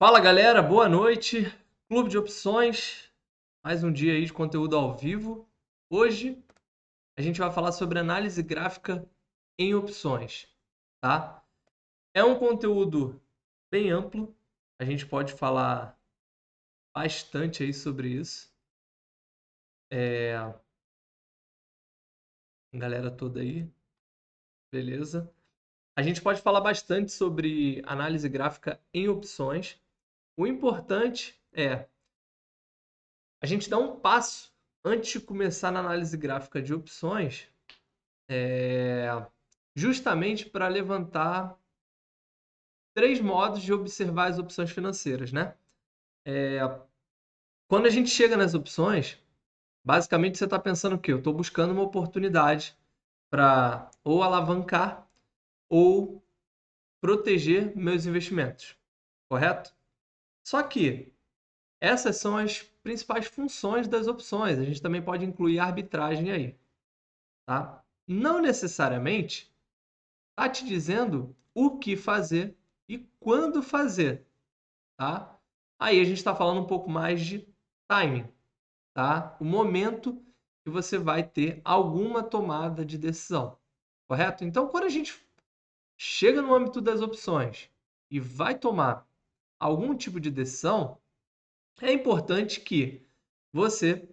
Fala galera, boa noite. Clube de Opções, mais um dia aí de conteúdo ao vivo. Hoje a gente vai falar sobre análise gráfica em opções, tá? É um conteúdo bem amplo, a gente pode falar bastante aí sobre isso. Galera toda aí, beleza? A gente pode falar bastante sobre análise gráfica em opções. O importante é a gente dar um passo antes de começar na análise gráfica de opções, é, justamente para levantar três modos de observar as opções financeiras, né? Quando a gente chega nas opções, basicamente você está pensando o quê? Eu estou buscando uma oportunidade para ou alavancar ou proteger meus investimentos, correto? Só que essas são as principais funções das opções. A gente também pode incluir arbitragem aí, tá? Não necessariamente está te dizendo o que fazer e quando fazer, tá? Aí a gente está falando um pouco mais de timing, tá? O momento que você vai ter alguma tomada de decisão, correto? Então, quando a gente chega no âmbito das opções e vai tomar algum tipo de decisão, é importante que você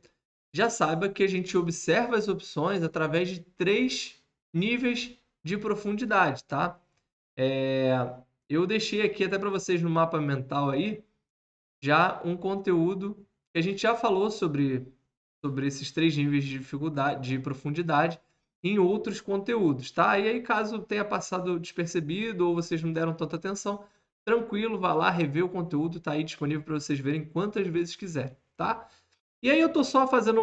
já saiba que a gente observa as opções através de três níveis de profundidade, tá? É, eu deixei aqui até para vocês no mapa mental aí já um conteúdo que a gente já falou sobre esses três níveis de dificuldade, de profundidade em outros conteúdos, tá? E aí, caso tenha passado despercebido ou vocês não deram tanta atenção, tranquilo, vá lá, rever o conteúdo, tá aí disponível para vocês verem quantas vezes quiser, tá? E aí eu tô só fazendo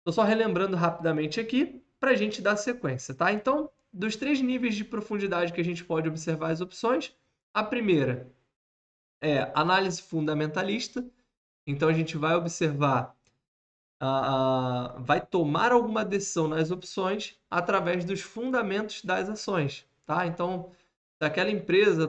tô só relembrando rapidamente aqui para a gente dar sequência, tá? Então, dos três níveis de profundidade que a gente pode observar as opções, a primeira é análise fundamentalista. Então, a gente vai observar, vai tomar alguma decisão nas opções através dos fundamentos das ações, tá? Então, se aquela empresa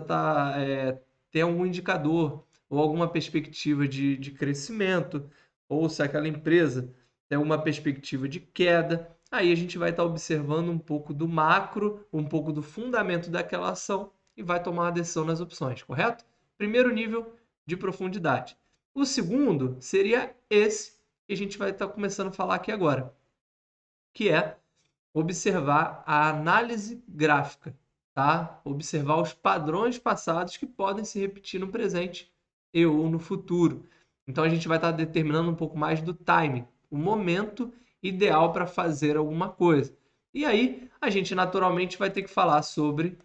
tem algum indicador ou alguma perspectiva de crescimento, ou se aquela empresa tem uma perspectiva de queda, aí a gente vai estar observando um pouco do macro, um pouco do fundamento daquela ação e vai tomar uma decisão nas opções, correto? Primeiro nível de profundidade. O segundo seria esse que a gente vai estar começando a falar aqui agora, que é observar a análise gráfica, tá? Observar os padrões passados que podem se repetir no presente e ou no futuro. Então a gente vai estar determinando um pouco mais do timing, o momento ideal para fazer alguma coisa. E aí a gente naturalmente vai ter que falar sobre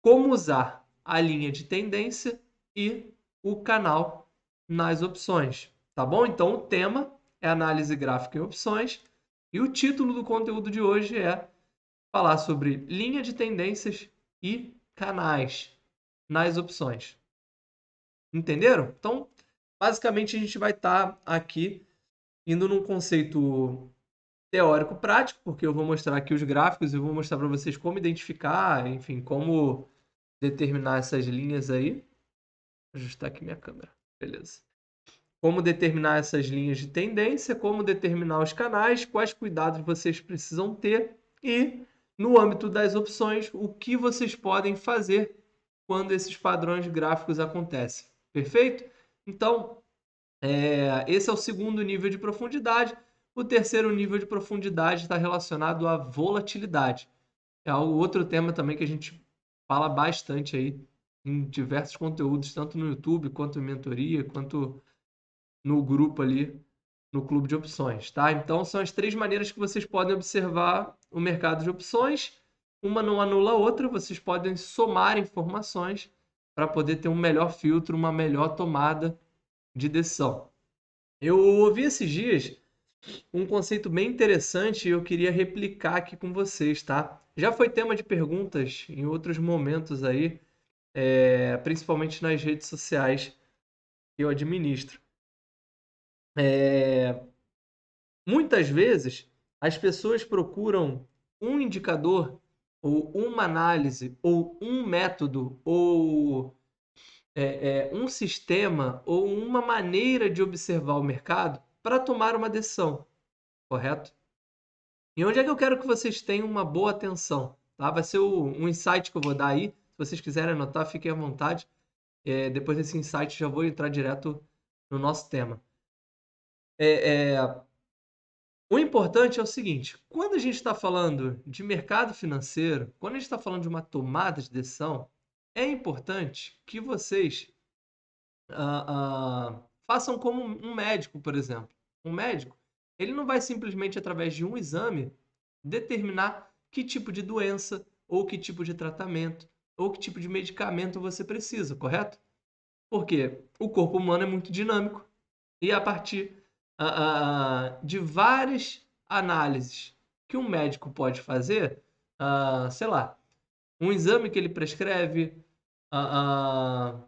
como usar a linha de tendência e o canal nas opções, tá bom? Então o tema é análise gráfica em opções e o título do conteúdo de hoje é falar sobre linha de tendências e canais nas opções. Entenderam? Então, basicamente a gente vai estar aqui indo num conceito teórico prático, porque eu vou mostrar aqui os gráficos, eu vou mostrar para vocês como identificar, enfim, como determinar essas linhas aí. Vou ajustar aqui minha câmera. Beleza. Como determinar essas linhas de tendência, como determinar os canais, quais cuidados vocês precisam ter e, no âmbito das opções, o que vocês podem fazer quando esses padrões gráficos acontecem. Perfeito? Então, esse é o segundo nível de profundidade. O terceiro nível de profundidade está relacionado à volatilidade. É outro tema também que a gente fala bastante aí em diversos conteúdos, tanto no YouTube, quanto em mentoria, quanto no grupo ali, no clube de opções, tá? Então são as três maneiras que vocês podem observar o mercado de opções. Uma não anula a outra, vocês podem somar informações para poder ter um melhor filtro, uma melhor tomada de decisão. Eu ouvi esses dias um conceito bem interessante e eu queria replicar aqui com vocês, tá? Já foi tema de perguntas em outros momentos aí, principalmente nas redes sociais que eu administro. Muitas vezes as pessoas procuram um indicador ou uma análise ou um método ou um sistema ou uma maneira de observar o mercado para tomar uma decisão, correto? E onde é que eu quero que vocês tenham uma boa atenção, tá? Vai ser um insight que eu vou dar aí. Se vocês quiserem anotar, fiquem à vontade. Depois desse insight, já vou entrar direto no nosso tema. O importante é o seguinte: quando a gente está falando de mercado financeiro, quando a gente está falando de uma tomada de decisão, é importante que vocês façam como um médico, por exemplo. Um médico, ele não vai simplesmente através de um exame determinar que tipo de doença, ou que tipo de tratamento, ou que tipo de medicamento você precisa, correto? Porque o corpo humano é muito dinâmico e a partir de várias análises que um médico pode fazer, sei lá, um exame que ele prescreve, a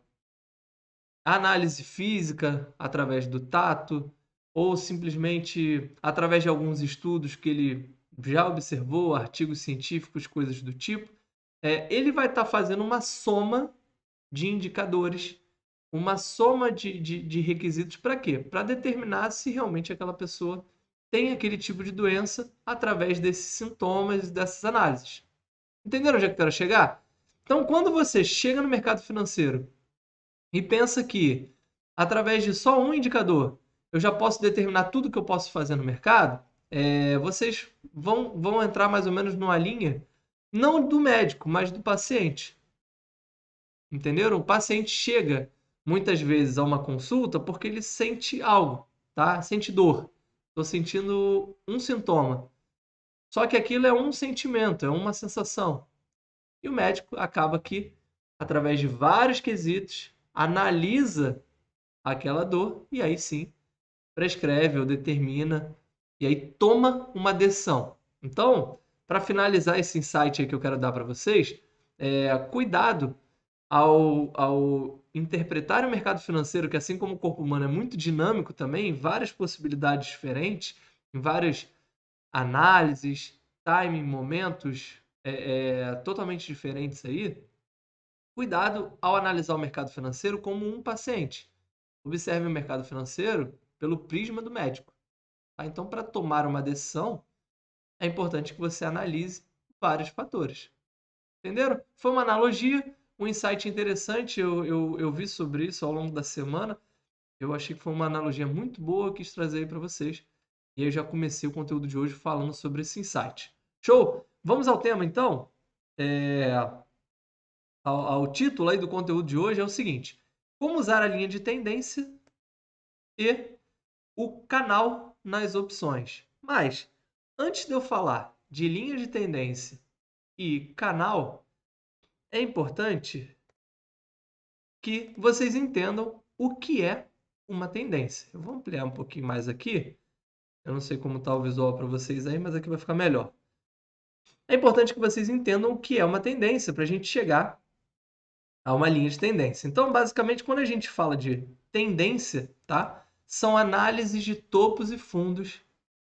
análise física através do tato, ou simplesmente através de alguns estudos que ele já observou, artigos científicos, coisas do tipo, ele vai estar fazendo uma soma de indicadores, uma soma de requisitos para quê? Para determinar se realmente aquela pessoa tem aquele tipo de doença através desses sintomas, dessas análises. Entenderam onde é que eu quero chegar? Então, quando você chega no mercado financeiro e pensa que, através de só um indicador, eu já posso determinar tudo que eu posso fazer no mercado, vocês vão entrar mais ou menos numa linha, não do médico, mas do paciente. Entenderam? O paciente chega muitas vezes a uma consulta porque ele sente algo, tá? Sente dor. Estou sentindo um sintoma. Só que aquilo é um sentimento, é uma sensação. E o médico acaba que, através de vários quesitos, analisa aquela dor e aí sim prescreve ou determina e aí toma uma decisão. Então, para finalizar esse insight aí que eu quero dar para vocês, cuidado ao interpretar o mercado financeiro, que assim como o corpo humano é muito dinâmico também, em várias possibilidades diferentes, em várias análises, timing, momentos totalmente diferentes aí, cuidado ao analisar o mercado financeiro como um paciente. Observe o mercado financeiro pelo prisma do médico. Tá? Então, para tomar uma decisão, é importante que você analise vários fatores. Entenderam? Foi uma analogia, um insight interessante. Eu vi sobre isso ao longo da semana. Eu achei que foi uma analogia muito boa que quis trazer aí para vocês. E eu já comecei o conteúdo de hoje falando sobre esse insight. Show? Vamos ao tema então? Ao título aí do conteúdo de hoje é o seguinte: como usar a linha de tendência e o canal nas opções. Mas, antes de eu falar de linha de tendência e canal, é importante que vocês entendam o que é uma tendência. Eu vou ampliar um pouquinho mais aqui. Eu não sei como está o visual para vocês aí, mas aqui vai ficar melhor. É importante que vocês entendam o que é uma tendência para a gente chegar a uma linha de tendência. Então, basicamente, quando a gente fala de tendência, tá? São análises de topos e fundos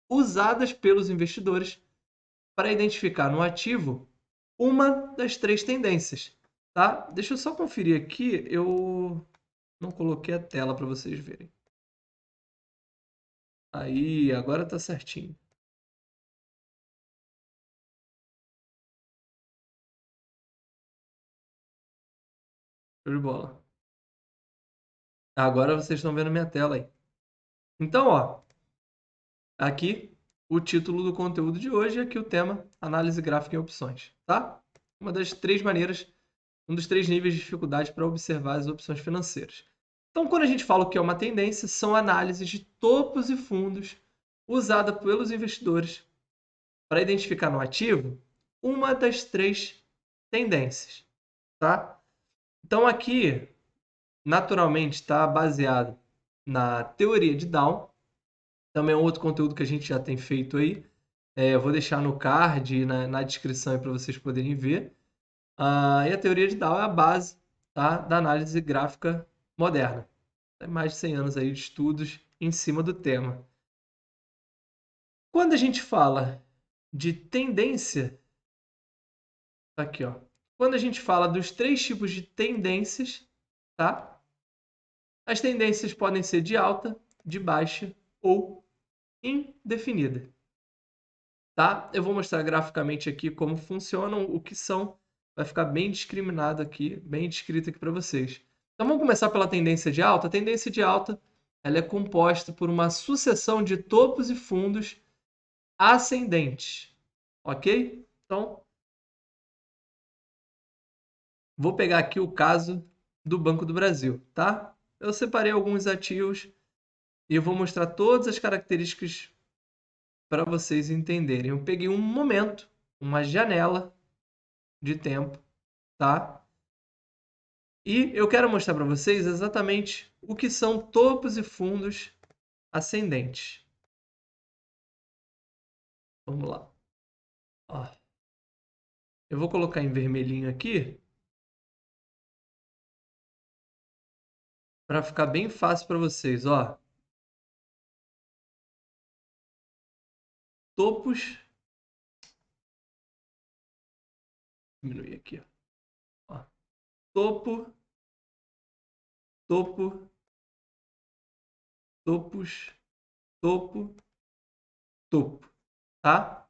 usadas pelos investidores para identificar no ativo uma das três tendências, tá? Deixa eu só conferir aqui, eu não coloquei a tela para vocês verem. Aí, agora tá certinho. Show de bola. Agora vocês estão vendo minha tela aí. Então, ó, aqui o título do conteúdo de hoje, aqui o tema análise gráfica em opções, tá? Uma das três maneiras, um dos três níveis de dificuldade para observar as opções financeiras. Então, quando a gente fala o que é uma tendência, são análises de topos e fundos usada pelos investidores para identificar no ativo uma das três tendências, tá? Então, aqui, naturalmente, está baseado na teoria de Down. Também é um outro conteúdo que a gente já tem feito aí. Eu vou deixar no card e na descrição para vocês poderem ver. E a teoria de Down é a base, tá, da análise gráfica moderna. Tem mais de 100 anos aí de estudos em cima do tema. Quando a gente fala de tendência, aqui ó, quando a gente fala dos três tipos de tendências, tá? As tendências podem ser de alta, de baixa ou indefinida, tá? Eu vou mostrar graficamente aqui como funcionam, o que são, vai ficar bem discriminado aqui, bem descrito aqui para vocês. Então vamos começar pela tendência de alta. A tendência de alta, ela é composta por uma sucessão de topos e fundos ascendentes, ok? Então, vou pegar aqui o caso do Banco do Brasil, tá? Eu separei alguns ativos e eu vou mostrar todas as características para vocês entenderem. Eu peguei um momento, uma janela de tempo, tá? E eu quero mostrar para vocês exatamente o que são topos e fundos ascendentes. Vamos lá. Ó, eu vou colocar em vermelhinho aqui para ficar bem fácil para vocês. Ó, topos. Diminuir aqui. Ó. Topo, topo, topos, topo, topo, tá?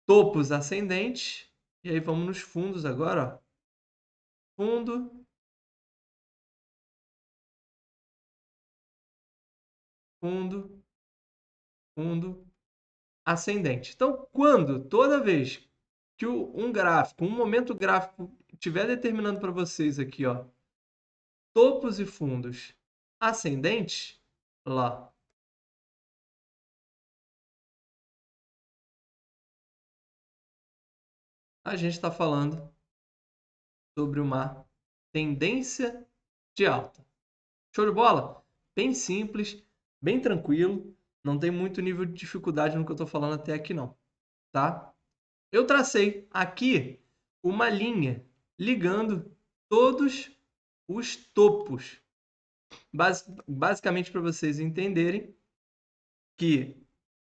Topos ascendentes. E aí vamos nos fundos agora, ó. Fundo, fundo, fundo, ascendente. Então, toda vez que um gráfico, um momento gráfico estiver determinando para vocês aqui, ó, topos e fundos ascendentes, lá, a gente está falando sobre uma tendência de alta. Show de bola? Bem simples, bem tranquilo, não tem muito nível de dificuldade no que eu estou falando até aqui não, tá? Eu tracei aqui uma linha ligando todos os topos, basicamente para vocês entenderem que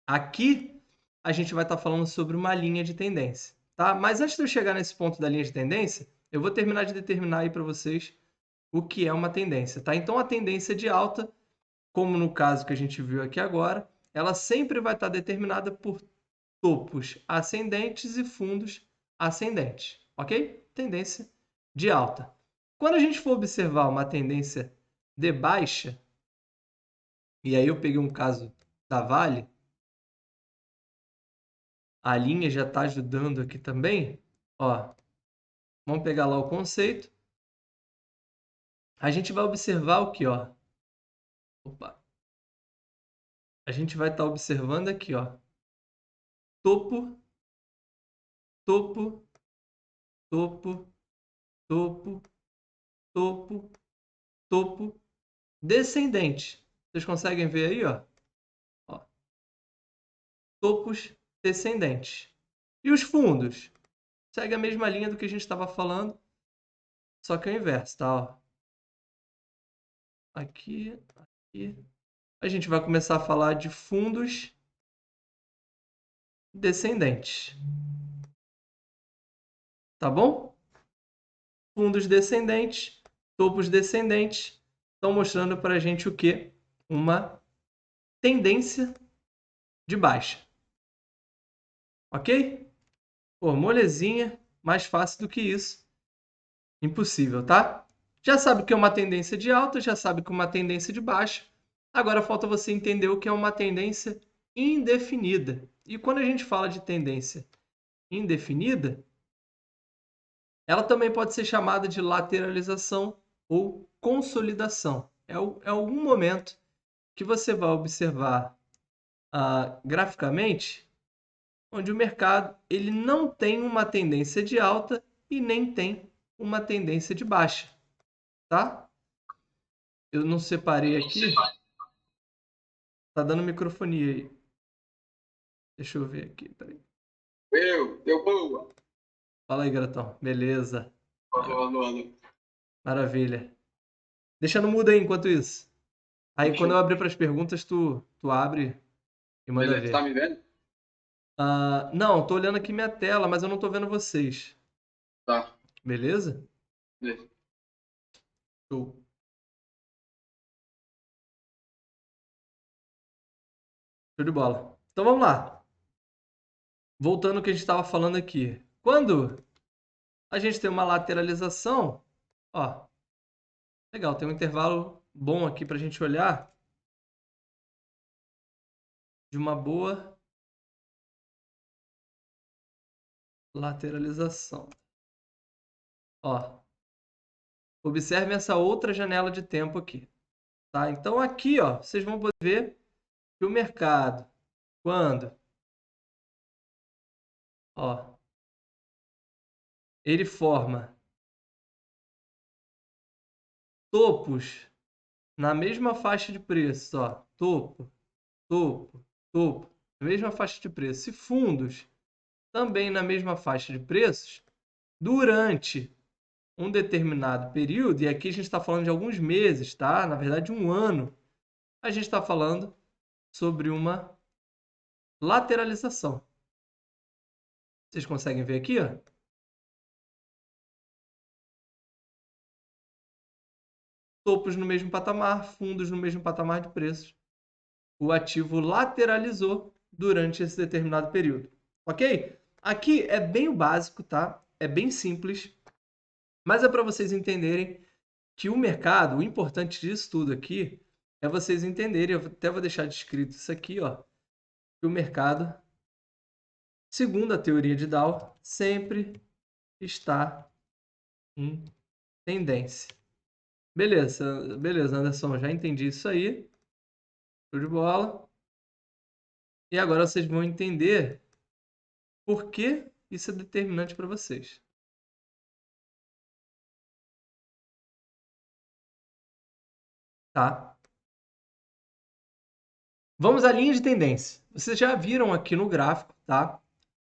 aqui a gente vai estar falando sobre uma linha de tendência, tá? Mas antes de eu chegar nesse ponto da linha de tendência, eu vou terminar de determinar aí para vocês o que é uma tendência, tá? Então a tendência de alta, como no caso que a gente viu aqui agora, ela sempre vai estar determinada por topos ascendentes e fundos ascendentes, ok? Tendência de alta. Quando a gente for observar uma tendência de baixa, e aí eu peguei um caso da Vale, a linha já está ajudando aqui também, ó, vamos pegar lá o conceito, a gente vai observar o que, ó, opa, a gente vai estar observando aqui, ó, topo, topo, topo, topo, topo, topo, descendente. Vocês conseguem ver aí, ó? Ó, topos descendentes. E os fundos? Segue a mesma linha do que a gente estava falando, só que é o inverso, tá? Ó. Aqui, aqui. A gente vai começar a falar de fundos descendentes. Tá bom? Fundos descendentes, topos descendentes, estão mostrando para a gente o quê? Uma tendência de baixa. Ok? Pô, molezinha, mais fácil do que isso. Impossível, tá? Já sabe o que é uma tendência de alta, já sabe o que é uma tendência de baixa. Agora falta você entender o que é uma tendência indefinida. E quando a gente fala de tendência indefinida, ela também pode ser chamada de lateralização ou consolidação. É algum momento que você vai observar graficamente onde o mercado ele não tem uma tendência de alta e nem tem uma tendência de baixa, tá? Eu não separei aqui. Tá dando microfonia aí. Deixa eu ver aqui, peraí. Deu boa. Fala aí, Gratão. Beleza. Mano. Maravilha. Deixa no mudo aí enquanto isso. Aí quando eu abrir para as perguntas, tu abre e manda Beleza, tá ver. me vendo? Não, tô olhando aqui minha tela, mas eu não tô vendo vocês. Tá. Beleza? Beleza. Show. Show de bola. Então vamos lá. Voltando ao que a gente estava falando aqui. Quando a gente tem uma lateralização, ó, legal, tem um intervalo bom aqui para a gente olhar de uma boa lateralização. Ó, observem essa outra janela de tempo aqui. Tá? Então aqui, ó, vocês vão poder ver que o mercado, quando ó, ele forma topos na mesma faixa de preço, ó, topo, topo, topo, na mesma faixa de preço, e fundos também na mesma faixa de preços, durante um determinado período, e aqui a gente está falando de alguns meses, tá? Na verdade, um ano, a gente está falando sobre uma lateralização. Vocês conseguem ver aqui, ó? Topos no mesmo patamar, fundos no mesmo patamar de preços. O ativo lateralizou durante esse determinado período. Ok? Aqui é bem o básico, tá? É bem simples, mas é para vocês entenderem que o mercado, o importante disso tudo aqui, é vocês entenderem, eu até vou deixar descrito isso aqui, ó, que o mercado, segundo a teoria de Dow, sempre está em tendência. Beleza, beleza, Anderson, já entendi isso aí. Show de bola. E agora vocês vão entender por que isso é determinante para vocês. Tá? Vamos à linha de tendência. Vocês já viram aqui no gráfico, tá?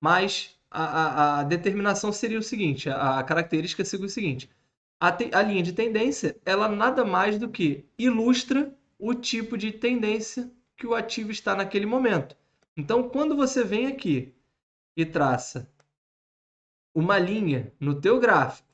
Mas a determinação seria o seguinte, a característica seria o seguinte. A linha de tendência, ela nada mais do que ilustra o tipo de tendência que o ativo está naquele momento. Então, quando você vem aqui e traça uma linha no teu gráfico,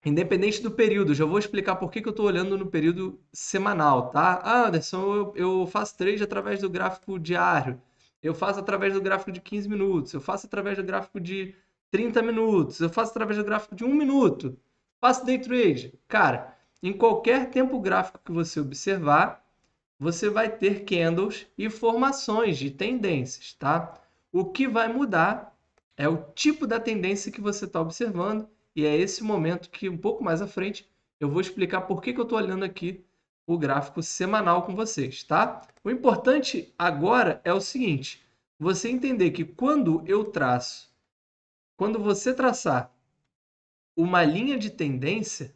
independente do período, já vou explicar por que eu estou olhando no período semanal, tá? Ah, Anderson, eu faço trade através do gráfico diário, eu faço através do gráfico de 15 minutos, eu faço através do gráfico de 30 minutos, eu faço através do gráfico de 1 minuto, faço day trade. Cara, em qualquer tempo gráfico que você observar, você vai ter candles e formações de tendências, tá? O que vai mudar é o tipo da tendência que você está observando, e é esse momento que, um pouco mais à frente, eu vou explicar por que eu estou olhando aqui o gráfico semanal com vocês, tá? O importante agora é o seguinte, você entender que quando você traçar uma linha de tendência,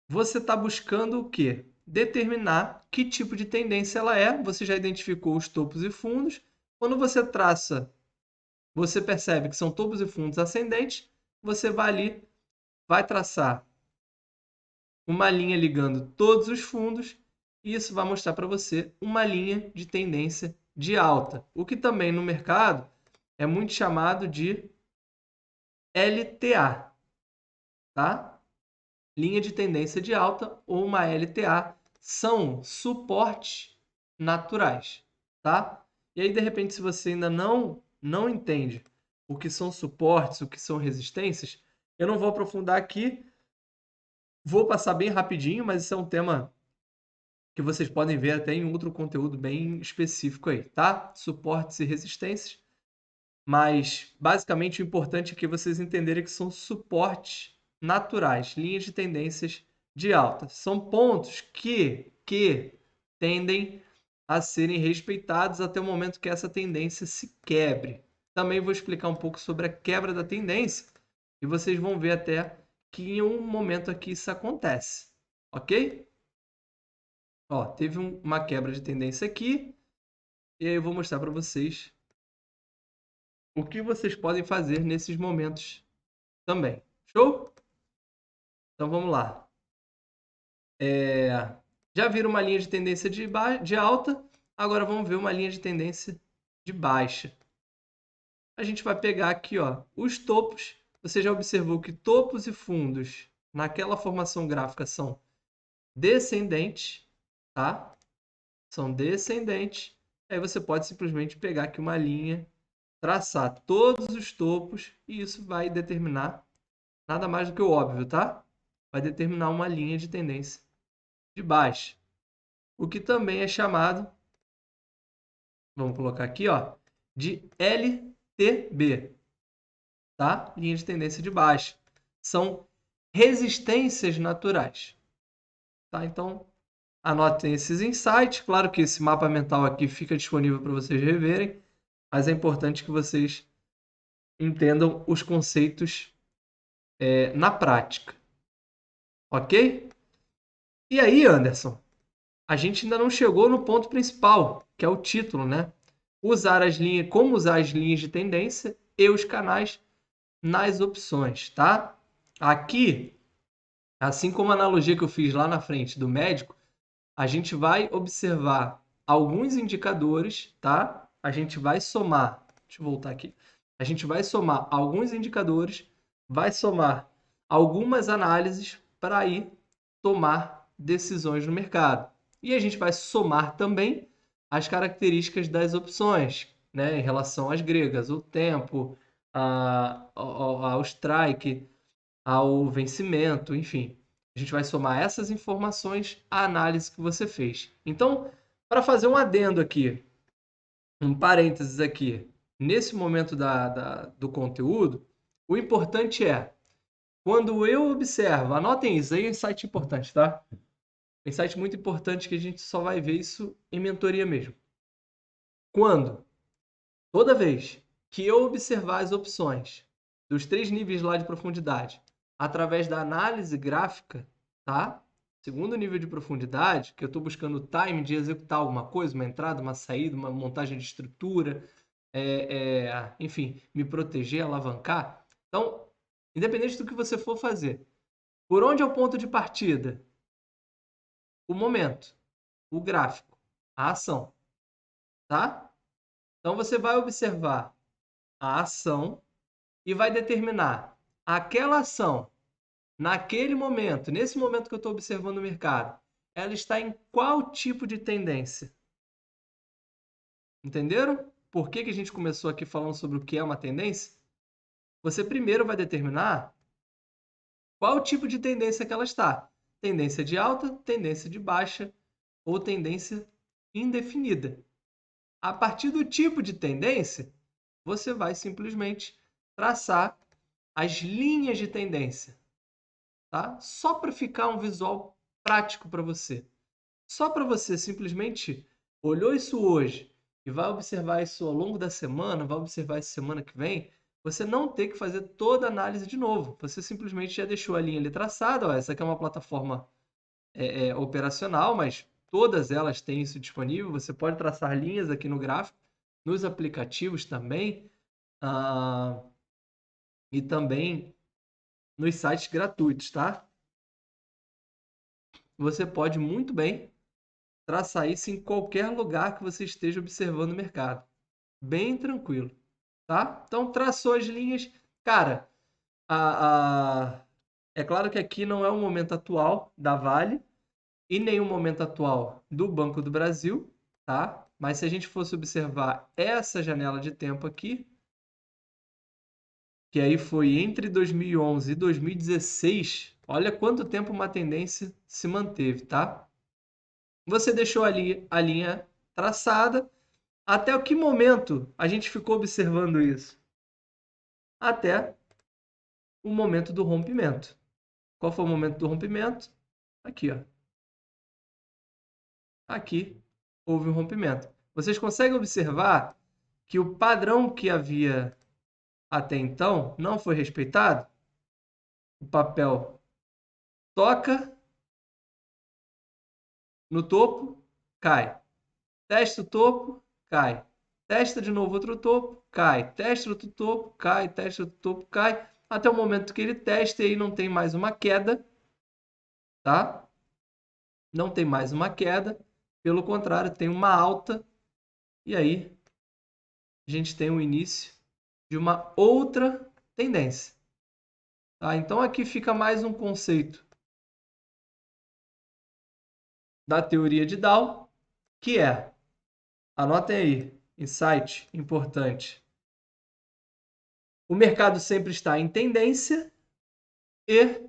você está buscando o quê? Determinar que tipo de tendência ela é. Você já identificou os topos e fundos. Quando você traça, você percebe que são topos e fundos ascendentes, você vai ali, vai traçar uma linha ligando todos os fundos, e isso vai mostrar para você uma linha de tendência de alta, o que também no mercado é muito chamado de LTA, tá? Linha de tendência de alta ou uma LTA são suportes naturais, tá? E aí, de repente, se você ainda não entende o que são suportes, o que são resistências, eu não vou aprofundar aqui, vou passar bem rapidinho, mas isso é um tema que vocês podem ver até em outro conteúdo bem específico aí, tá? Suportes e resistências, mas basicamente o importante é que vocês entenderem que são suportes naturais, linhas de tendências de alta. São pontos que tendem a serem respeitados até o momento que essa tendência se quebre. Também vou explicar um pouco sobre a quebra da tendência e vocês vão ver até que em um momento aqui isso acontece, ok? Ó, teve uma quebra de tendência aqui e aí eu vou mostrar para vocês o que vocês podem fazer nesses momentos também. Show? Então vamos lá. Já viram uma linha de tendência de alta, agora vamos ver uma linha de tendência de baixa. A gente vai pegar aqui, ó, os topos. Você já observou que topos e fundos naquela formação gráfica são descendentes, tá? São descendentes. Aí você pode simplesmente pegar aqui uma linha, traçar todos os topos e isso vai determinar nada mais do que o óbvio, tá? Vai determinar uma linha de tendência de baixa. O que também é chamado, vamos colocar aqui, ó, de LTB, tá? Linha de tendência de baixa. São resistências naturais, tá? Então, anotem esses insights. Claro que esse mapa mental aqui fica disponível para vocês reverem, mas é importante que vocês entendam os conceitos na prática. Ok? E aí, Anderson, a gente ainda não chegou no ponto principal, que é o título, né? Como usar as linhas de tendência e os canais nas opções, tá? Aqui, assim como a analogia que eu fiz lá na frente do médico, a gente vai observar alguns indicadores, tá? A gente vai somar, deixa eu voltar aqui. A gente vai somar alguns indicadores, vai somar algumas análises para ir tomar decisões no mercado. E a gente vai somar também as características das opções, né, em relação às gregas, o tempo, ao strike, ao vencimento, enfim. A gente vai somar essas informações à análise que você fez. Então, para fazer um adendo aqui, um parênteses aqui, nesse momento do conteúdo, o importante é, quando eu observo, anotem isso aí, é um insight importante, tá? Um insight muito importante que a gente só vai ver isso em mentoria mesmo. Toda vez que eu observar as opções dos 3 níveis lá de profundidade através da análise gráfica, tá? Segundo nível de profundidade, que eu estou buscando o time de executar alguma coisa, uma entrada, uma saída, uma montagem de estrutura, enfim, me proteger, alavancar. Então, independente do que você for fazer, por onde é o ponto de partida? O momento, o gráfico, a ação, tá? Então você vai observar a ação e vai determinar aquela ação naquele momento, nesse momento que eu estou observando o mercado, ela está em qual tipo de tendência? Entenderam? Por que a gente começou aqui falando sobre o que é uma tendência? Você primeiro vai determinar qual tipo de tendência que ela está. Tendência de alta, tendência de baixa ou tendência indefinida. A partir do tipo de tendência, você vai simplesmente traçar as linhas de tendência, tá? Só para ficar um visual prático para você. Só para você simplesmente olhou isso hoje e vai observar isso ao longo da semana, vai observar isso semana que vem, você não ter que fazer toda a análise de novo. Você simplesmente já deixou a linha ali traçada. Ó, essa aqui é uma plataforma operacional, mas todas elas têm isso disponível. Você pode traçar linhas aqui no gráfico, nos aplicativos também, e também nos sites gratuitos, tá? Você pode muito bem traçar isso em qualquer lugar que você esteja observando o mercado. Bem tranquilo, tá? Então, traçou as linhas. Cara, é claro que aqui não é o momento atual da Vale e nem o momento atual do Banco do Brasil, tá? Mas se a gente fosse observar essa janela de tempo aqui, que aí foi entre 2011 e 2016, olha quanto tempo uma tendência se manteve, tá? Você deixou ali a linha traçada. Até que momento a gente ficou observando isso? Até o momento do rompimento. Qual foi o momento do rompimento? Aqui, ó. Aqui houve um rompimento. Vocês conseguem observar que o padrão que havia até então não foi respeitado? O papel toca no topo, cai. Testa o topo, cai. Testa de novo outro topo, cai. Testa outro topo, cai. Testa outro topo, cai. Até o momento que ele testa e aí não tem mais uma queda, tá? Não tem mais uma queda. Pelo contrário, tem uma alta. E aí a gente tem o início de uma outra tendência. Tá? Então aqui fica mais um conceito da teoria de Dow, que é, anotem aí, insight importante. O mercado sempre está em tendência e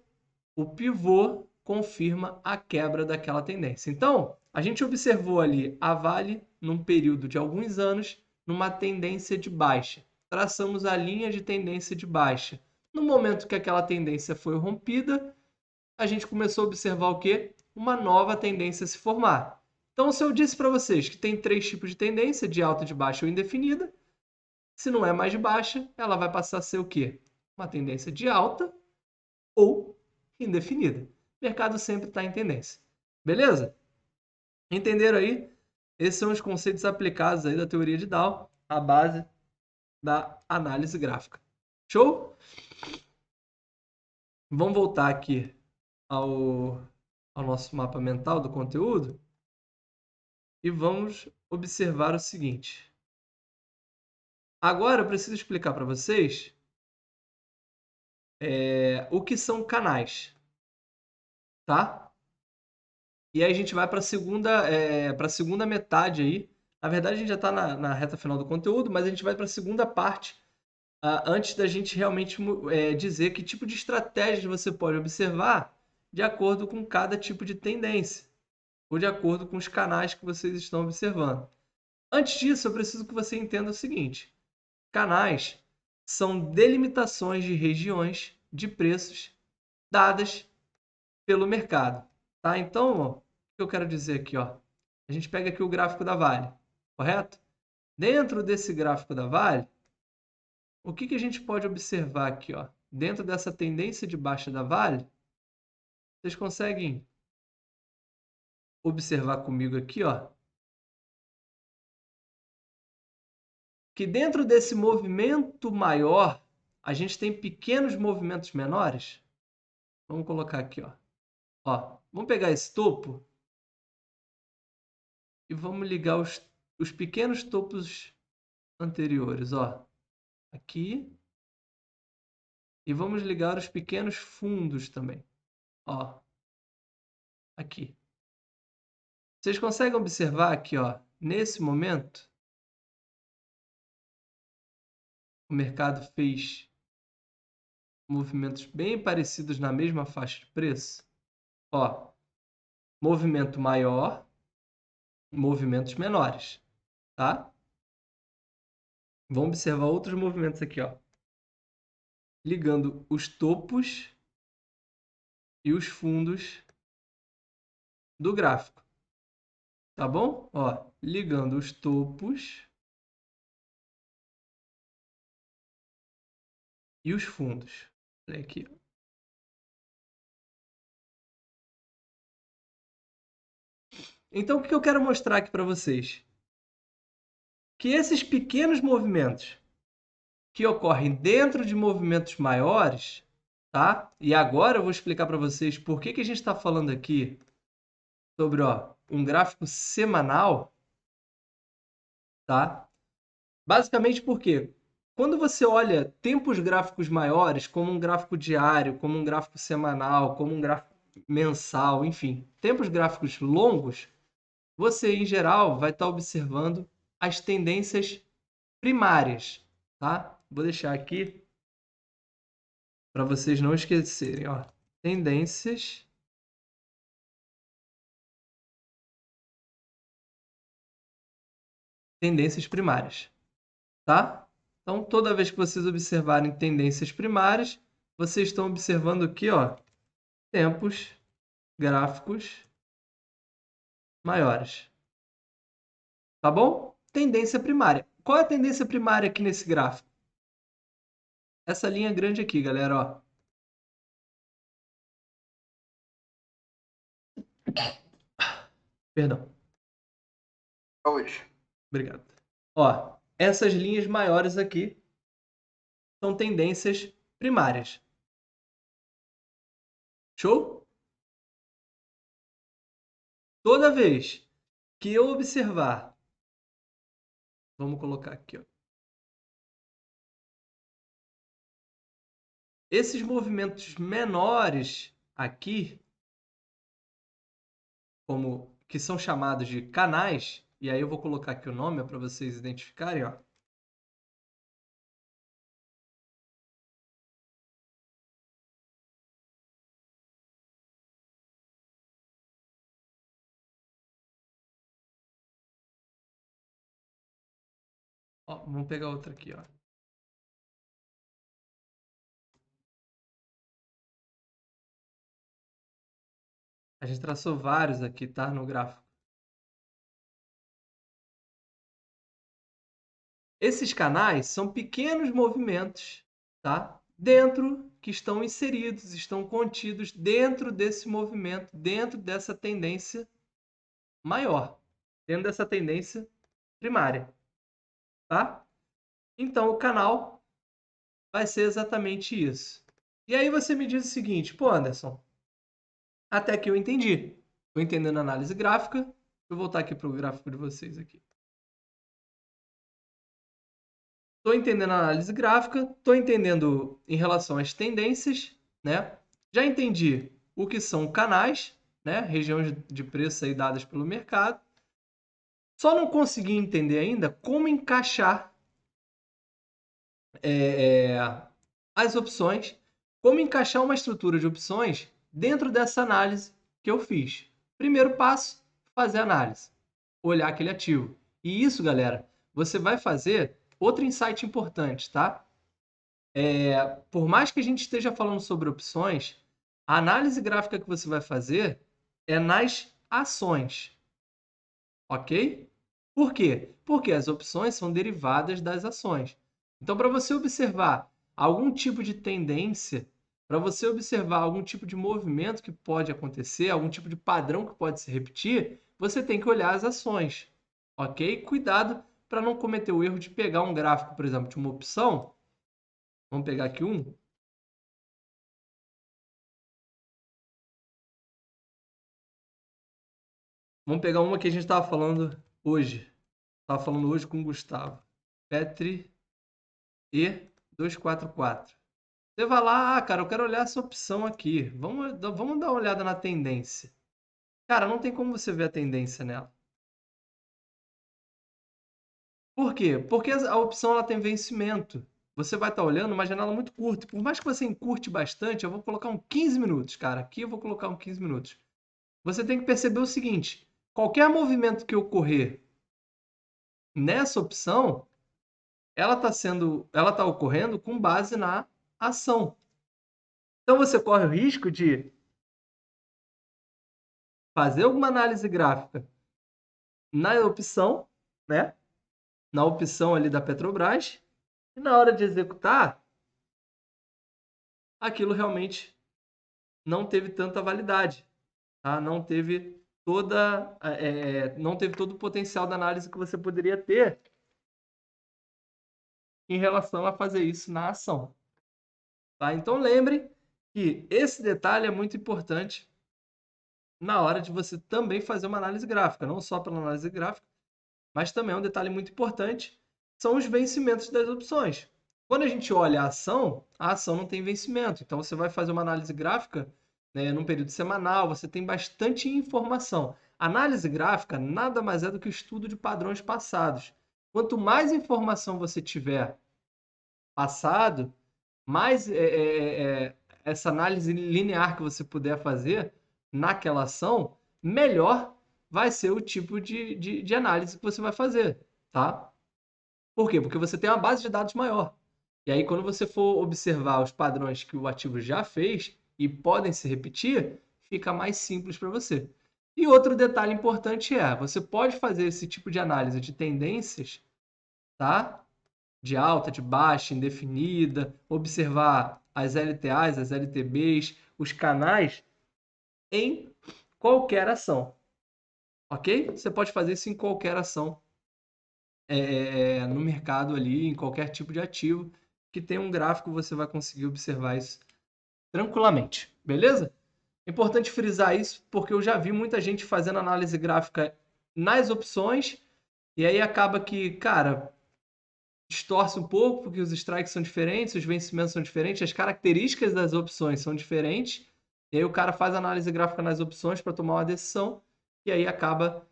o pivô confirma a quebra daquela tendência. Então, a gente observou ali a Vale num período de alguns anos numa tendência de baixa. Traçamos a linha de tendência de baixa. No momento que aquela tendência foi rompida, a gente começou a observar o quê? Uma nova tendência se formar. Então, se eu disse para vocês que tem 3 tipos de tendência, de alta, de baixa ou indefinida, se não é mais de baixa, ela vai passar a ser o quê? Uma tendência de alta ou indefinida. O mercado sempre está em tendência. Beleza? Entenderam aí? Esses são os conceitos aplicados aí da teoria de Dow, a base da análise gráfica. Show? Vamos voltar aqui ao nosso mapa mental do conteúdo e vamos observar o seguinte. Agora eu preciso explicar para vocês o que são canais, tá? E aí a gente vai para a segunda metade aí. Na verdade, a gente já está na reta final do conteúdo, mas a gente vai para a segunda parte, antes da gente realmente dizer que tipo de estratégia você pode observar de acordo com cada tipo de tendência, ou de acordo com os canais que vocês estão observando. Antes disso, eu preciso que você entenda o seguinte: canais são delimitações de regiões de preços dadas pelo mercado. Tá? Então, ó, o que eu quero dizer aqui? Ó, a gente pega aqui o gráfico da Vale, correto? Dentro desse gráfico da Vale, o que a gente pode observar aqui? Ó? Dentro dessa tendência de baixa da Vale, vocês conseguem observar comigo aqui, ó, que dentro desse movimento maior, a gente tem pequenos movimentos menores? Vamos colocar aqui, ó. Ó, vamos pegar esse topo e vamos ligar os pequenos topos anteriores, ó. Aqui. E vamos ligar os pequenos fundos também. Ó, aqui. Vocês conseguem observar aqui, ó, nesse momento, o mercado fez movimentos bem parecidos na mesma faixa de preço? Ó, movimento maior, movimentos menores, tá? Vamos observar outros movimentos aqui, ó. Ligando os topos e os fundos do gráfico. Tá bom? Ó, ligando os topos e os fundos. Olha aqui. Então, o que eu quero mostrar aqui para vocês? Que esses pequenos movimentos que ocorrem dentro de movimentos maiores, tá? E agora eu vou explicar para vocês por que a gente está falando aqui sobre, ó, um gráfico semanal, tá? Basicamente porque quando você olha tempos gráficos maiores, como um gráfico diário, como um gráfico semanal, como um gráfico mensal, enfim, tempos gráficos longos, você, em geral, vai estar observando as tendências primárias, tá? Vou deixar aqui para vocês não esquecerem, ó. Tendências primárias, tá? Então, toda vez que vocês observarem tendências primárias, vocês estão observando aqui, ó, tempos gráficos maiores. Tá bom? Tendência primária. Qual é a tendência primária aqui nesse gráfico? Essa linha grande aqui, galera, ó. Perdão. Hoje. Obrigado. Ó, essas linhas maiores aqui são tendências primárias. Show? Toda vez que eu observar, vamos colocar aqui, ó. Esses movimentos menores aqui, como que são chamados de canais, e aí eu vou colocar aqui o nome para vocês identificarem, ó. Ó, vamos pegar outra aqui, ó. A gente traçou vários aqui, tá? No gráfico. Esses canais são pequenos movimentos, tá? Dentro, que estão inseridos, estão contidos dentro desse movimento, dentro dessa tendência maior, dentro dessa tendência primária, tá? Então, o canal vai ser exatamente isso. E aí você me diz o seguinte, pô, Anderson, até que eu entendi. Estou entendendo a análise gráfica. Deixa eu voltar aqui para o gráfico de vocês aqui. Estou entendendo a análise gráfica, estou entendendo em relação às tendências, né? Já entendi o que são canais, né? Regiões de preço aí dadas pelo mercado. Só não consegui entender ainda como encaixar as opções, como encaixar uma estrutura de opções dentro dessa análise que eu fiz. Primeiro passo, fazer a análise, olhar aquele ativo. E isso, galera, você vai fazer outro insight importante, tá? Por mais que a gente esteja falando sobre opções, a análise gráfica que você vai fazer é nas ações, ok? Por quê? Porque as opções são derivadas das ações. Então, para você observar algum tipo de tendência, para você observar algum tipo de movimento que pode acontecer, algum tipo de padrão que pode se repetir, você tem que olhar as ações, ok? Cuidado para não cometer o erro de pegar um gráfico, por exemplo, de uma opção. Vamos pegar aqui um. Vamos pegar uma que a gente estava falando hoje. Estava falando hoje com o Gustavo. Petri E244. Você vai lá, cara, eu quero olhar essa opção aqui. Vamos dar uma olhada na tendência. Cara, não tem como você ver a tendência nela. Por quê? Porque a opção ela tem vencimento. Você vai estar olhando uma janela muito curta. Por mais que você encurte bastante, eu vou colocar um 15 minutos, cara. Aqui eu vou colocar um 15 minutos. Você tem que perceber o seguinte: qualquer movimento que ocorrer nessa opção, ela está ocorrendo com base na ação. Então você corre o risco de fazer alguma análise gráfica na opção, né? Na opção ali da Petrobras, e na hora de executar, aquilo realmente não teve tanta validade, tá? Não teve todo o potencial da análise que você poderia ter em relação a fazer isso na ação, tá? Então lembre que esse detalhe é muito importante na hora de você também fazer uma análise gráfica, não só pela análise gráfica, mas também um detalhe muito importante são os vencimentos das opções. Quando a gente olha a ação não tem vencimento. Então você vai fazer uma análise gráfica, né, num período semanal, você tem bastante informação. Análise gráfica nada mais é do que o estudo de padrões passados. Quanto mais informação você tiver passado, mais essa análise linear que você puder fazer naquela ação, melhor vai ser o tipo de análise que você vai fazer, tá? Por quê? Porque você tem uma base de dados maior. E aí, quando você for observar os padrões que o ativo já fez e podem se repetir, fica mais simples para você. E outro detalhe importante você pode fazer esse tipo de análise de tendências, tá? De alta, de baixa, indefinida, observar as LTAs, as LTBs, os canais em qualquer ação, ok? Você pode fazer isso em qualquer ação no mercado ali, em qualquer tipo de ativo que tem um gráfico, você vai conseguir observar isso tranquilamente, beleza? Importante frisar isso, porque eu já vi muita gente fazendo análise gráfica nas opções, e aí acaba que, cara, distorce um pouco, porque os strikes são diferentes, os vencimentos são diferentes, as características das opções são diferentes. E aí o cara faz análise gráfica nas opções para tomar uma decisão, e aí acaba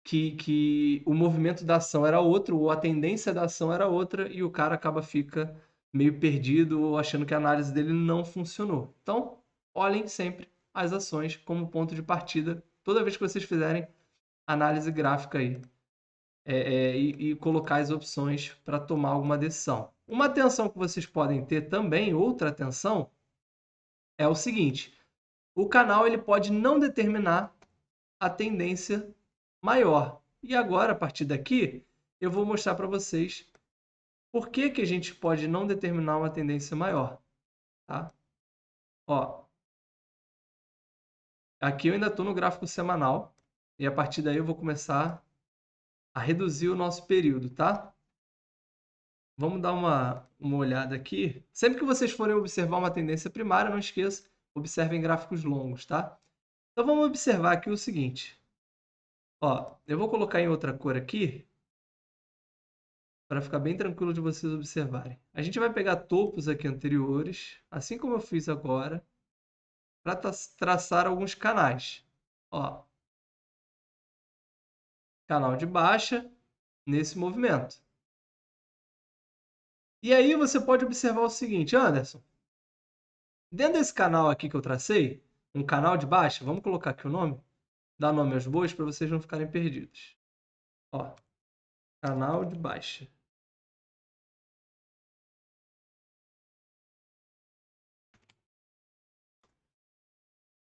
que o movimento da ação era outro, ou a tendência da ação era outra, e o cara fica meio perdido ou achando que a análise dele não funcionou. Então, olhem sempre as ações como ponto de partida toda vez que vocês fizerem análise gráfica aí. E colocar as opções para tomar alguma decisão. Uma atenção que vocês podem ter também, outra atenção, é o seguinte: o canal ele pode não determinar a tendência maior. E agora, a partir daqui, eu vou mostrar para vocês por que a gente pode não determinar uma tendência maior. Tá? Ó, aqui eu ainda estou no gráfico semanal e a partir daí eu vou começar a reduzir o nosso período, tá? Vamos dar uma olhada aqui. Sempre que vocês forem observar uma tendência primária, não esqueça, observem gráficos longos, tá? Então vamos observar aqui o seguinte. Ó, eu vou colocar em outra cor aqui, para ficar bem tranquilo de vocês observarem. A gente vai pegar topos aqui anteriores, assim como eu fiz agora, para traçar alguns canais. Ó, canal de baixa nesse movimento. E aí você pode observar o seguinte, Anderson, dentro desse canal aqui que eu tracei, um canal de baixa, vamos colocar aqui o nome, dar nome aos bois para vocês não ficarem perdidos. Ó, canal de baixa.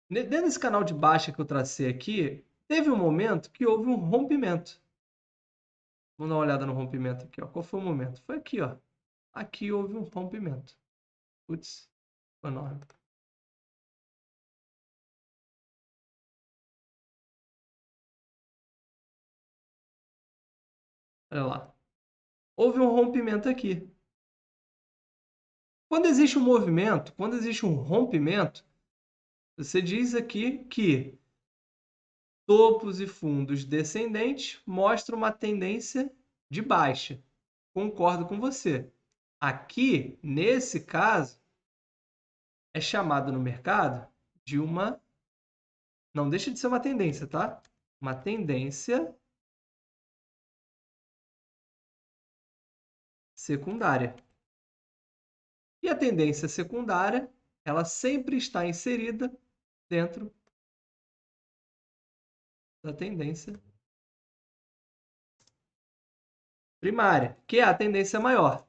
Dentro desse canal de baixa que eu tracei aqui, teve um momento que houve um rompimento. Vamos dar uma olhada no rompimento aqui, ó. Qual foi o momento? Foi aqui, ó. Aqui houve um rompimento. Putz, foi enorme. Olha lá. Houve um rompimento aqui. Quando existe um movimento, quando existe um rompimento, você diz aqui que topos e fundos descendentes mostram uma tendência de baixa. Concordo com você. Aqui, nesse caso, é chamado no mercado de uma... Não deixa de ser uma tendência, tá? Uma tendência secundária. E a tendência secundária, ela sempre está inserida dentro da tendência primária, que é a tendência maior.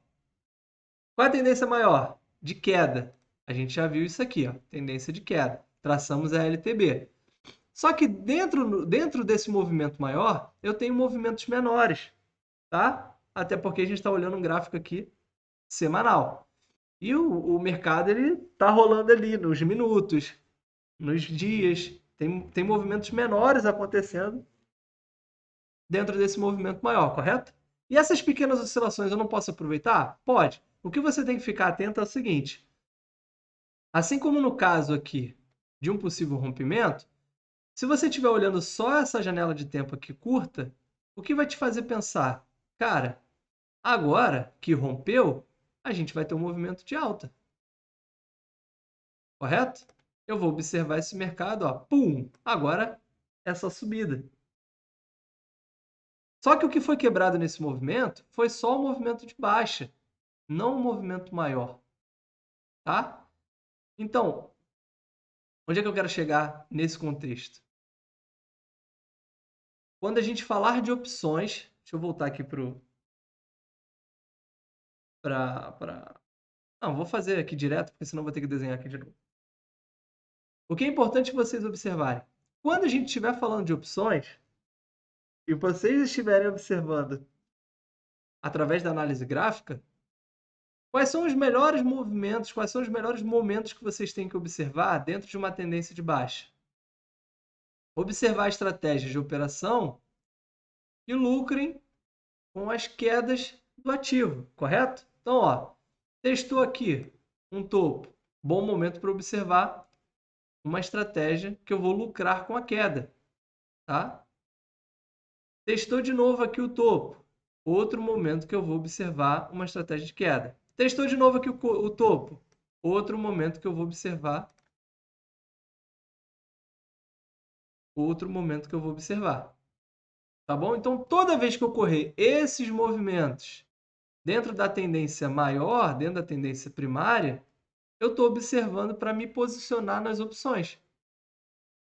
Qual é a tendência maior? De queda. A gente já viu isso aqui, ó, tendência de queda. Traçamos a LTB. Só que dentro desse movimento maior, eu tenho movimentos menores, tá? Até porque a gente está olhando um gráfico aqui semanal. E o mercado ele está rolando ali nos minutos, nos dias. Tem movimentos menores acontecendo dentro desse movimento maior, correto? E essas pequenas oscilações eu não posso aproveitar? Pode. O que você tem que ficar atento é o seguinte: assim como no caso aqui de um possível rompimento, se você estiver olhando só essa janela de tempo aqui curta, o que vai te fazer pensar, cara, agora que rompeu, a gente vai ter um movimento de alta. Correto? Eu vou observar esse mercado, ó, pum, agora essa subida. Só que o que foi quebrado nesse movimento foi só o movimento de baixa, não um movimento maior, tá? Então, onde é que eu quero chegar nesse contexto? Quando a gente falar de opções, deixa eu voltar aqui Não, vou fazer aqui direto, porque senão vou ter que desenhar aqui de novo. O que é importante vocês observarem? Quando a gente estiver falando de opções, e vocês estiverem observando através da análise gráfica, quais são os melhores movimentos, quais são os melhores momentos que vocês têm que observar dentro de uma tendência de baixa? Observar estratégias de operação e lucrem com as quedas do ativo, correto? Então, ó, testou aqui um topo. Bom momento para observar uma estratégia que eu vou lucrar com a queda, tá? Testou de novo aqui o topo. outro momento que eu vou observar uma estratégia de queda. Testou de novo aqui o topo, outro momento que eu vou observar. Outro momento que eu vou observar. Tá bom? Então, toda vez que ocorrer esses movimentos dentro da tendência maior, dentro da tendência primária, eu estou observando para me posicionar nas opções.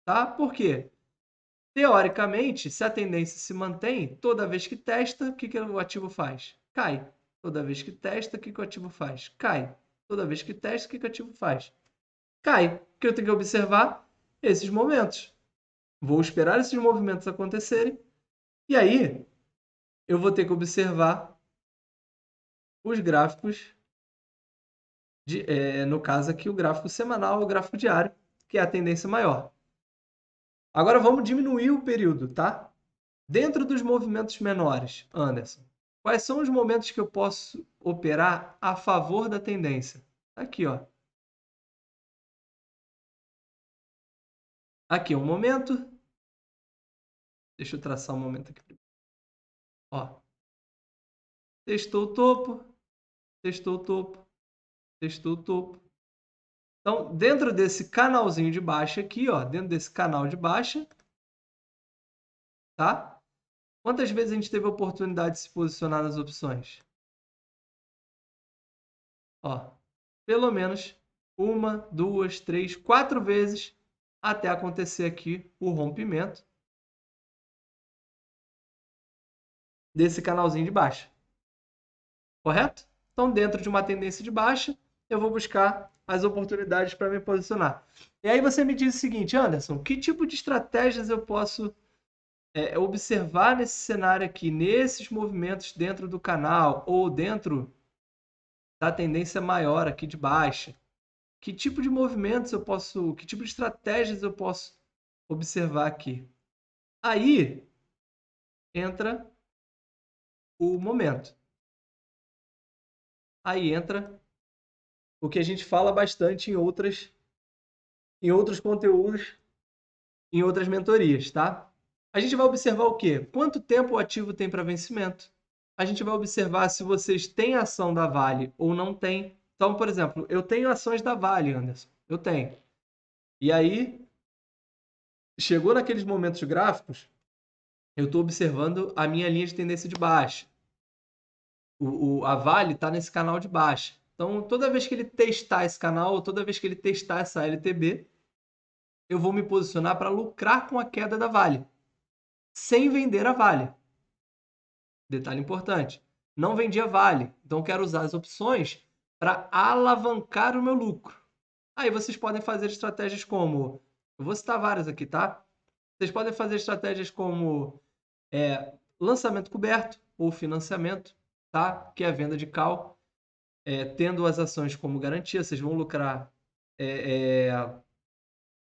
Tá? Por quê? Teoricamente, se a tendência se mantém, toda vez que testa, o que o ativo faz? Cai. Toda vez que testa, o que o ativo faz? Cai. Toda vez que testa, o que o ativo faz? Cai. O que eu tenho que observar? Esses momentos. Vou esperar esses movimentos acontecerem. E aí, eu vou ter que observar os gráficos, no caso aqui, o gráfico semanal, o gráfico diário, que é a tendência maior. Agora vamos diminuir o período, tá? Dentro dos movimentos menores, Anderson, quais são os momentos que eu posso operar a favor da tendência? Aqui, ó. Aqui é um momento. Deixa eu traçar um momento aqui. Ó. Testou o topo, testou o topo, testou o topo. Então, dentro desse canalzinho de baixa aqui, ó, dentro desse canal de baixa, tá? Quantas vezes a gente teve a oportunidade de se posicionar nas opções? Ó, pelo menos uma, duas, três, 4 vezes até acontecer aqui o rompimento desse canalzinho de baixa. Correto? Então, dentro de uma tendência de baixa, eu vou buscar as oportunidades para me posicionar. E aí você me diz o seguinte, Anderson, que tipo de estratégias eu posso observar nesse cenário aqui, nesses movimentos dentro do canal ou dentro da tendência maior aqui de baixa? Que tipo de movimentos eu posso, que tipo de estratégias eu posso observar aqui? Aí entra o momento. Aí entra o que a gente fala bastante em outros conteúdos, em outras mentorias, tá? A gente vai observar o quê? Quanto tempo o ativo tem para vencimento? A gente vai observar se vocês têm ação da Vale ou não tem. Então, por exemplo, eu tenho ações da Vale, Anderson. Eu tenho. E aí, chegou naqueles momentos gráficos, eu estou observando a minha linha de tendência de baixa. A Vale está nesse canal de baixa. Então, toda vez que ele testar esse canal, ou toda vez que ele testar essa LTB, eu vou me posicionar para lucrar com a queda da Vale, sem vender a Vale. Detalhe importante, não vendi a Vale, então quero usar as opções para alavancar o meu lucro. Aí vocês podem fazer estratégias como, eu vou citar várias aqui, tá? Vocês podem fazer estratégias como lançamento coberto ou financiamento, tá? Que é a venda de call, tendo as ações como garantia, vocês vão lucrar,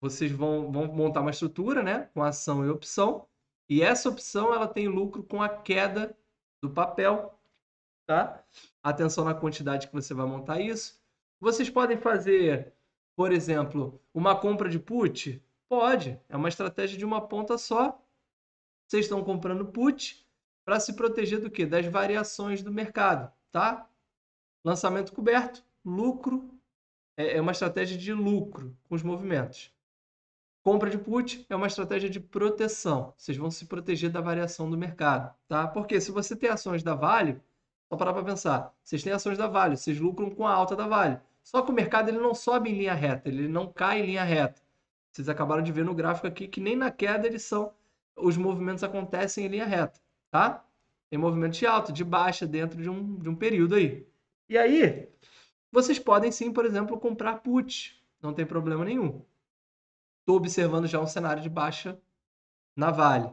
vocês vão montar uma estrutura, né? Com ação e opção, e essa opção ela tem lucro com a queda do papel, tá? Atenção na quantidade que você vai montar isso. Vocês podem fazer, por exemplo, uma compra de put? Pode, é uma estratégia de uma ponta só. Vocês estão comprando put para se proteger do quê? Das variações do mercado, tá? Lançamento coberto, lucro, é uma estratégia de lucro com os movimentos. Compra de put é uma estratégia de proteção. Vocês vão se proteger da variação do mercado, tá? Porque se você tem ações da Vale, só parar para pensar, vocês têm ações da Vale, vocês lucram com a alta da Vale. Só que o mercado ele não sobe em linha reta, ele não cai em linha reta. Vocês acabaram de ver no gráfico aqui que nem na queda os movimentos acontecem em linha reta, tá? Tem movimento de alta, de baixa dentro de um período aí. E aí, vocês podem sim, por exemplo, comprar put, não tem problema nenhum. Estou observando já um cenário de baixa na Vale.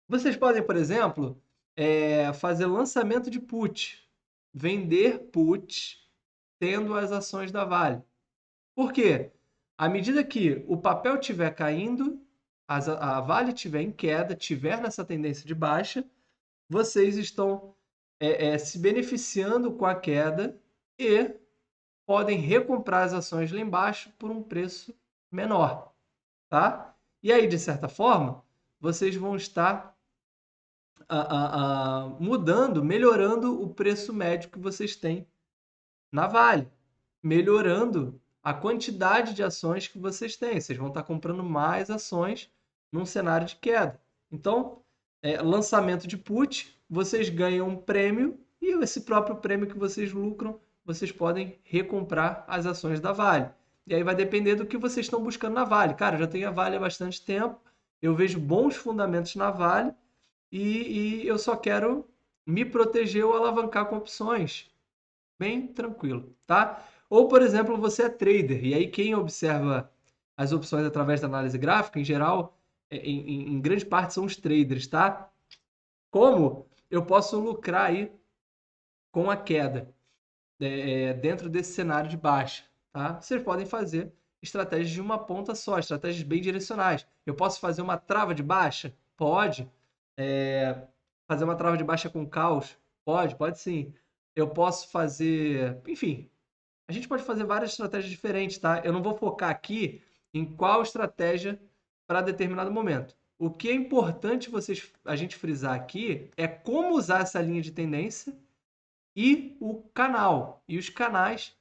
Vocês podem, por exemplo, fazer lançamento de put, vender put tendo as ações da Vale. Por quê? À medida que o papel estiver caindo, a Vale estiver em queda, estiver nessa tendência de baixa, vocês estão se beneficiando com a queda e podem recomprar as ações lá embaixo por um preço menor, tá? E aí, de certa forma, vocês vão estar mudando, melhorando o preço médio que vocês têm na Vale, melhorando a quantidade de ações que vocês têm. Vocês vão estar comprando mais ações num cenário de queda. Então, lançamento de put, vocês ganham um prêmio e esse próprio prêmio que vocês lucram, vocês podem recomprar as ações da Vale. E aí vai depender do que vocês estão buscando na Vale. Cara, eu já tenho a Vale há bastante tempo, eu vejo bons fundamentos na Vale e eu só quero me proteger ou alavancar com opções. Bem tranquilo, tá? Ou, por exemplo, você é trader, e aí quem observa as opções através da análise gráfica, em geral, em grande parte são os traders, tá? Como eu posso lucrar aí com a queda dentro desse cenário de baixa, tá? Vocês podem fazer estratégias de uma ponta só, estratégias bem direcionais. Eu posso fazer uma trava de baixa? Pode. Fazer uma trava de baixa com caos? Pode sim. Eu posso fazer, enfim, a gente pode fazer várias estratégias diferentes, tá? Eu não vou focar aqui em qual estratégia para determinado momento. O que é importante a gente frisar aqui é como usar essa linha de tendência e o canal e os canais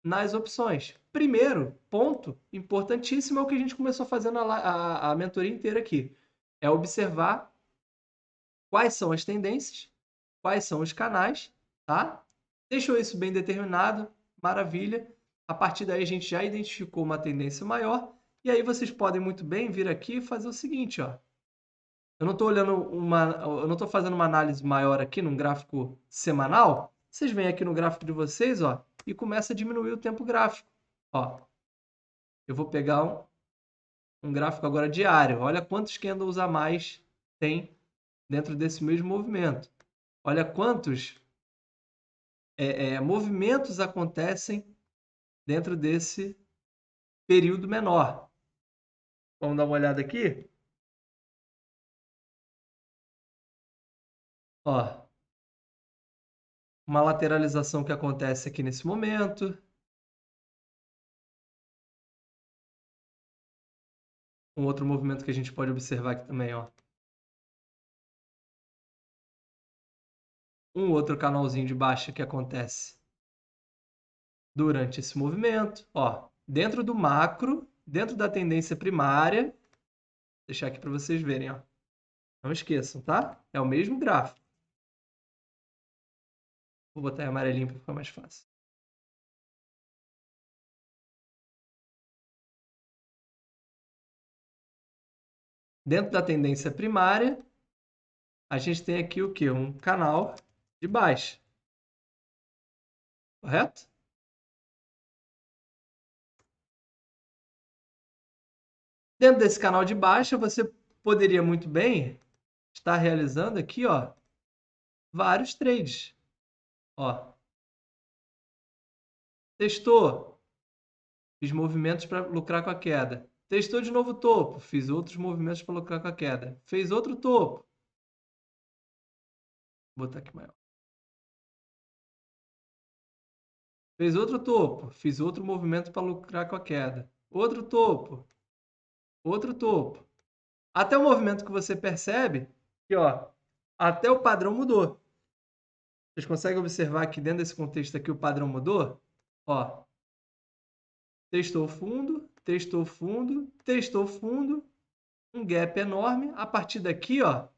nas opções. Primeiro ponto importantíssimo é o que a gente começou fazendo a mentoria inteira aqui. É observar quais são as tendências, quais são os canais, tá? Deixou isso bem determinado, maravilha. A partir daí a gente já identificou uma tendência maior e aí vocês podem muito bem vir aqui e fazer o seguinte, ó. Eu não estou fazendo uma análise maior aqui num gráfico semanal. Vocês vêm aqui no gráfico de vocês, ó, e começa a diminuir o tempo gráfico, ó. Eu vou pegar um gráfico agora diário. Olha quantos candles a mais tem dentro desse mesmo movimento. Olha quantos movimentos acontecem dentro desse período menor. Vamos dar uma olhada aqui? Ó, uma lateralização que acontece aqui nesse momento. Um outro movimento que a gente pode observar aqui também, ó. Um outro canalzinho de baixa que acontece durante esse movimento. Ó, dentro do macro, dentro da tendência primária, vou deixar aqui para vocês verem, ó. Não esqueçam, tá? É o mesmo gráfico. Vou botar em amarelinho para ficar mais fácil. Dentro da tendência primária, a gente tem aqui o quê? Um canal de baixa. Correto? Dentro desse canal de baixa, você poderia muito bem estar realizando aqui, ó, vários trades. Ó, testou, fiz movimentos para lucrar com a queda. Testou de novo o topo, fiz outros movimentos para lucrar com a queda. Fez outro topo. Vou botar aqui maior. Fez outro topo, fiz outro movimento para lucrar com a queda. Outro topo, outro topo. Até o movimento que você percebe que, ó, até o padrão mudou. Vocês conseguem observar que dentro desse contexto aqui o padrão mudou? Ó, testou fundo, testou fundo, testou fundo, um gap enorme. A partir daqui, ó,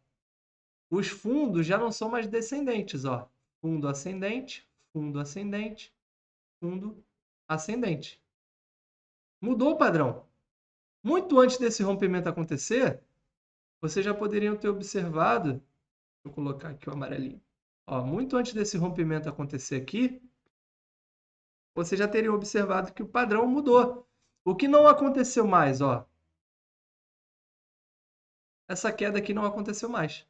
os fundos já não são mais descendentes, ó. Fundo ascendente, fundo ascendente, fundo ascendente. Mudou o padrão. Muito antes desse rompimento acontecer, vocês já poderiam ter observado, deixa eu colocar aqui o amarelinho. Ó, muito antes desse rompimento acontecer aqui, você já teria observado que o padrão mudou. O que não aconteceu mais, ó. Essa queda aqui não aconteceu mais.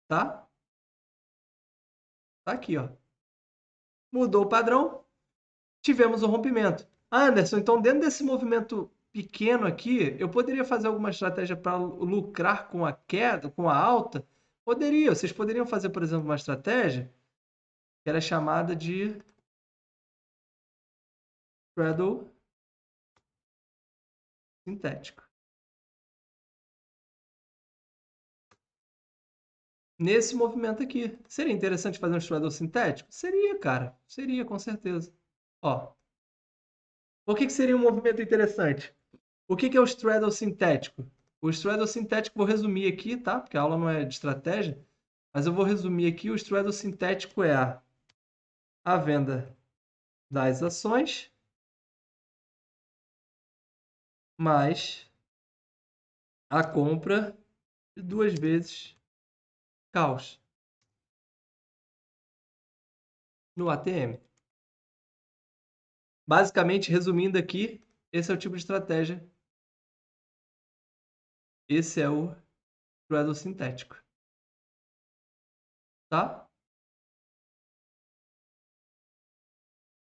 Tá? Tá aqui, ó. Mudou o padrão, tivemos um rompimento. Anderson, então dentro desse movimento pequeno aqui, eu poderia fazer alguma estratégia para lucrar com a queda, com a alta? Poderia. Vocês poderiam fazer, por exemplo, uma estratégia que era chamada de straddle sintético. nesse movimento aqui. Seria interessante fazer um straddle sintético? Seria, cara. Seria, com certeza. Ó, por que seria um movimento interessante? O que é o straddle sintético? O straddle sintético, vou resumir aqui, tá? Porque a aula não é de estratégia, mas eu vou resumir aqui. O straddle sintético é a venda das ações mais a compra de 2 vezes caos no ATM. Basicamente, resumindo aqui, esse é o tipo de estratégia. Esse é o straddle sintético. Tá?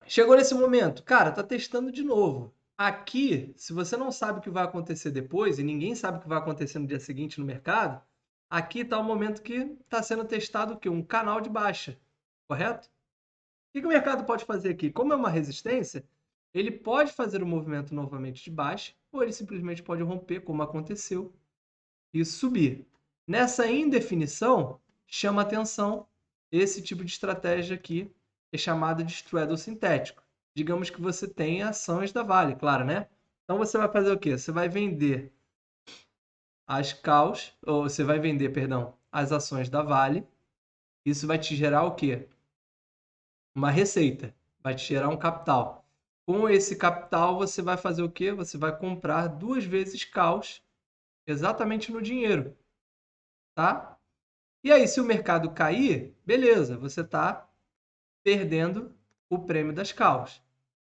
Chegou nesse momento, cara, tá testando de novo. Aqui, se você não sabe o que vai acontecer depois, e ninguém sabe o que vai acontecer no dia seguinte no mercado, aqui está o momento que está sendo testado o quê? Um canal de baixa, correto? O que o mercado pode fazer aqui? Como é uma resistência, ele pode fazer o movimento novamente de baixa, ou ele simplesmente pode romper, como aconteceu, e subir. Nessa indefinição, chama atenção esse tipo de estratégia aqui, que é chamada de straddle sintético. Digamos que você tem ações da Vale, claro, né? Então você vai fazer o quê? Você vai vender as calls, ou você vai vender, perdão, as ações da Vale. Isso vai te gerar o quê? Uma receita, vai te gerar um capital. Com esse capital, você vai fazer o quê? Você vai comprar 2 vezes calls exatamente no dinheiro, tá? E aí, se o mercado cair, beleza, você está perdendo o prêmio das calls.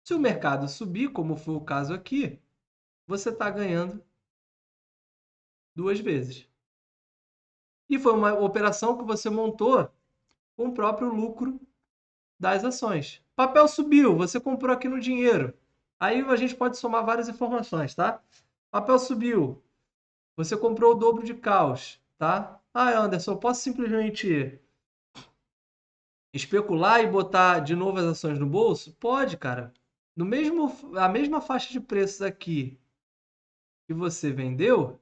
Se o mercado subir, como foi o caso aqui, você está ganhando 2 vezes. E foi uma operação que você montou com o próprio lucro das ações. Papel subiu, você comprou aqui no dinheiro. Aí a gente pode somar várias informações, tá? Papel subiu, você comprou o dobro de calls, tá? Ah, Anderson, eu posso simplesmente especular e botar de novo as ações no bolso? Pode, cara. A mesma faixa de preços aqui que você vendeu,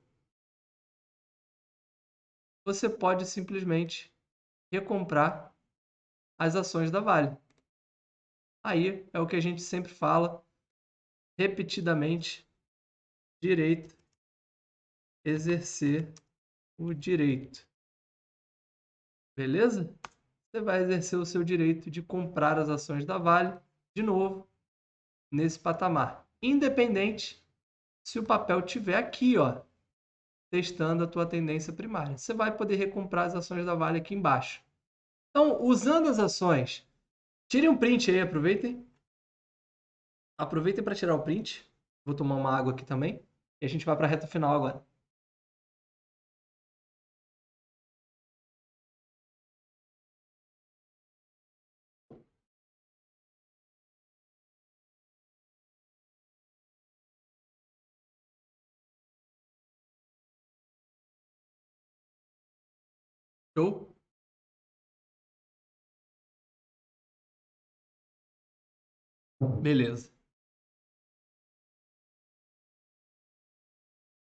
você pode simplesmente recomprar as ações da Vale. Aí é o que a gente sempre fala repetidamente: direito, exercer o direito. Beleza? Você vai exercer o seu direito de comprar as ações da Vale de novo nesse patamar, independente se o papel tiver aqui, ó, testando a tua tendência primária. Você vai poder recomprar as ações da Vale aqui embaixo. Então, usando as ações, tirem um print aí, aproveitem. Aproveitem para tirar o print. Vou tomar uma água aqui também. E a gente vai para a reta final agora. Show? Beleza.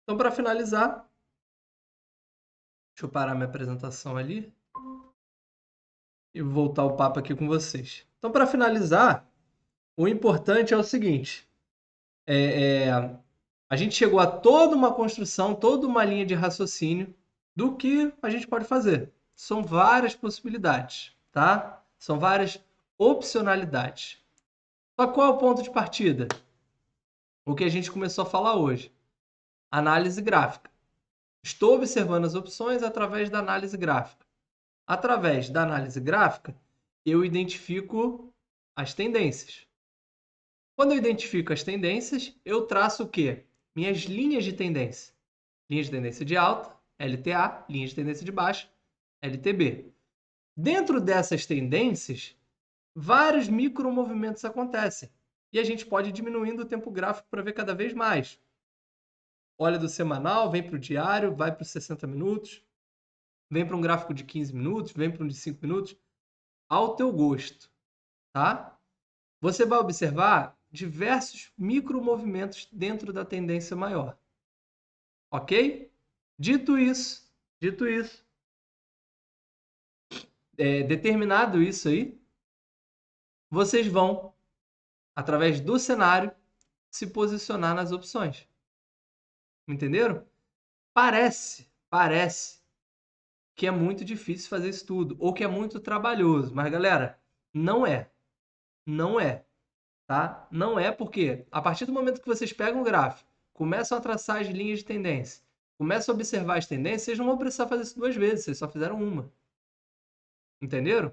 Então, para finalizar, deixa eu parar minha apresentação ali e voltar o papo aqui com vocês. Então, para finalizar, o importante é o seguinte: a gente chegou a toda uma construção, toda uma linha de raciocínio do que a gente pode fazer. São várias possibilidades, tá? São várias opcionalidades. Só qual é o ponto de partida? O que a gente começou a falar hoje. Análise gráfica. Estou observando as opções através da análise gráfica. Através da análise gráfica, eu identifico as tendências. Quando eu identifico as tendências, eu traço o quê? Minhas linhas de tendência. Linha de tendência de alta, LTA, linha de tendência de baixa, LTB. Dentro dessas tendências, vários micromovimentos acontecem. E a gente pode ir diminuindo o tempo gráfico para ver cada vez mais. Olha do semanal, vem para o diário, vai para os 60 minutos, vem para um gráfico de 15 minutos, vem para um de 5 minutos, ao teu gosto, tá? Você vai observar diversos micromovimentos dentro da tendência maior. Ok? Dito isso, Determinado isso aí, vocês vão, através do cenário, se posicionar nas opções. Entenderam? Parece que é muito difícil fazer isso tudo, ou que é muito trabalhoso. Mas, galera, não é. Não é, tá? Não é porque, a partir do momento que vocês pegam o gráfico, começam a traçar as linhas de tendência, começam a observar as tendências, vocês não vão precisar fazer isso 2 vezes, vocês só fizeram uma. Entenderam?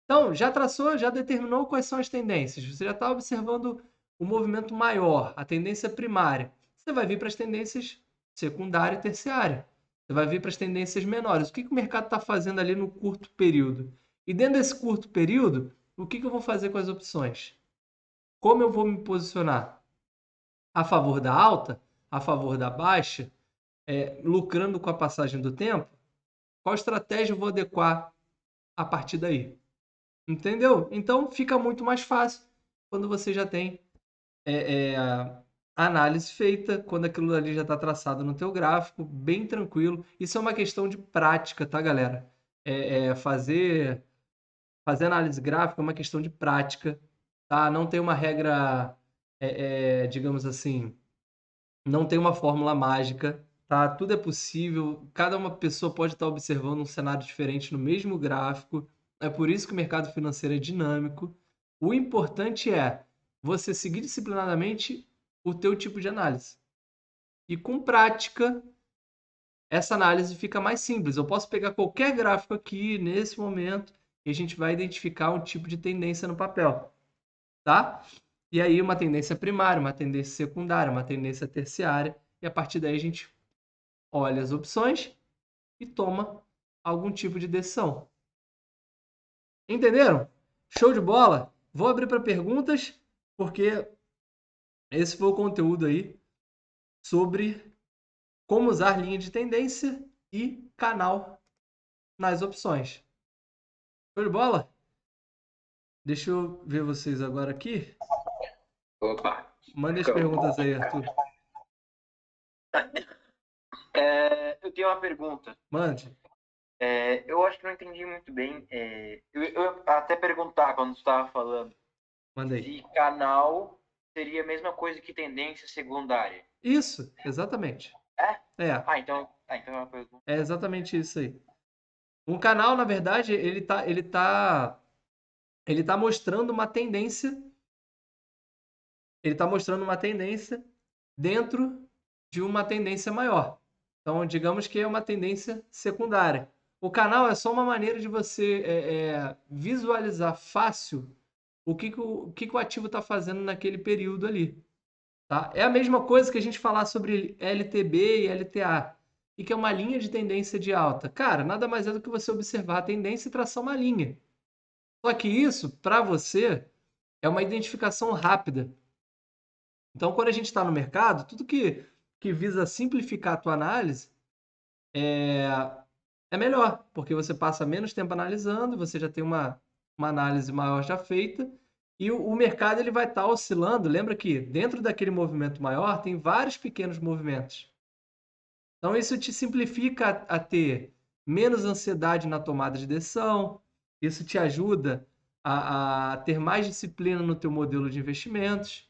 Então, já traçou, já determinou quais são as tendências. Você já está observando o movimento maior, a tendência primária. Você vai vir para as tendências secundária e terciária. Você vai vir para as tendências menores. O que o mercado está fazendo ali no curto período? E dentro desse curto período, o que eu vou fazer com as opções? Como eu vou me posicionar? A favor da alta? A favor da baixa? Lucrando com a passagem do tempo? Qual estratégia eu vou adequar a partir daí? Entendeu? Então fica muito mais fácil quando você já tem a análise feita, quando aquilo ali já está traçado no teu gráfico, bem tranquilo. Isso é uma questão de prática, tá, galera? Fazer análise gráfica é uma questão de prática, tá? Não tem uma regra, digamos assim, não tem uma fórmula mágica, tá? Tudo é possível, cada uma pessoa pode estar observando um cenário diferente no mesmo gráfico. É por isso que o mercado financeiro é dinâmico. O importante é você seguir disciplinadamente o teu tipo de análise. E com prática, essa análise fica mais simples. Eu posso pegar qualquer gráfico aqui nesse momento e a gente vai identificar um tipo de tendência no papel, tá? E aí uma tendência primária, uma tendência secundária, uma tendência terciária, e a partir daí a gente olha as opções e toma algum tipo de decisão. Entenderam? Show de bola? Vou abrir para perguntas, porque esse foi o conteúdo aí sobre como usar linha de tendência e canal nas opções. Show de bola? Deixa eu ver vocês agora aqui. Opa. Manda as perguntas aí, Arthur. Eu tenho uma pergunta. Mande. Eu acho que não entendi muito bem. Eu ia até perguntar quando você estava falando Manda aí. se canal seria a mesma coisa que tendência secundária. Isso, exatamente. É? É, Então é uma pergunta. é exatamente isso aí. Um canal, na verdade, ele tá mostrando uma tendência. Ele está mostrando uma tendência dentro de uma tendência maior. Então, digamos que é uma tendência secundária. O canal é só uma maneira de você visualizar fácil o que o ativo está fazendo naquele período ali. Tá? É a mesma coisa que a gente falar sobre LTB e LTA, e que é uma linha de tendência de alta. Cara, nada mais é do que você observar a tendência e traçar uma linha. Só que isso, para você, é uma identificação rápida. Então, quando a gente está no mercado, tudo que visa simplificar a tua análise é, é melhor, porque você passa menos tempo analisando, você já tem uma análise maior já feita, e o mercado ele vai estar oscilando. Lembra que dentro daquele movimento maior tem vários pequenos movimentos. Então, isso te simplifica a ter menos ansiedade na tomada de decisão, isso te ajuda a ter mais disciplina no teu modelo de investimentos.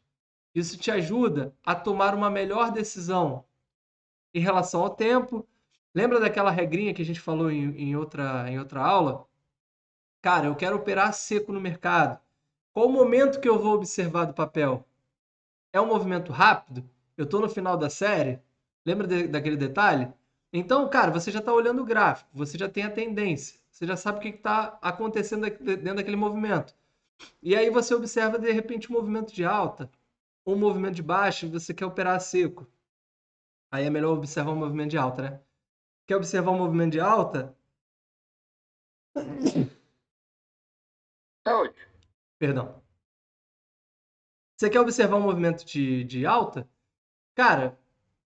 Isso te ajuda a tomar uma melhor decisão em relação ao tempo. Lembra daquela regrinha que a gente falou em outra aula? Cara, eu quero operar seco no mercado. Qual o momento que eu vou observar do papel? É um movimento rápido? Eu estou no final da série? Lembra daquele detalhe? Então, cara, você já está olhando o gráfico, você já tem a tendência, você já sabe o que está acontecendo dentro daquele movimento. E aí você observa, de repente, um movimento de alta, ou um movimento de baixa, e você quer operar seco. Aí é melhor observar um movimento de alta, né? Quer observar um movimento de alta? Saúde. Perdão. Você quer observar um movimento de alta? Cara,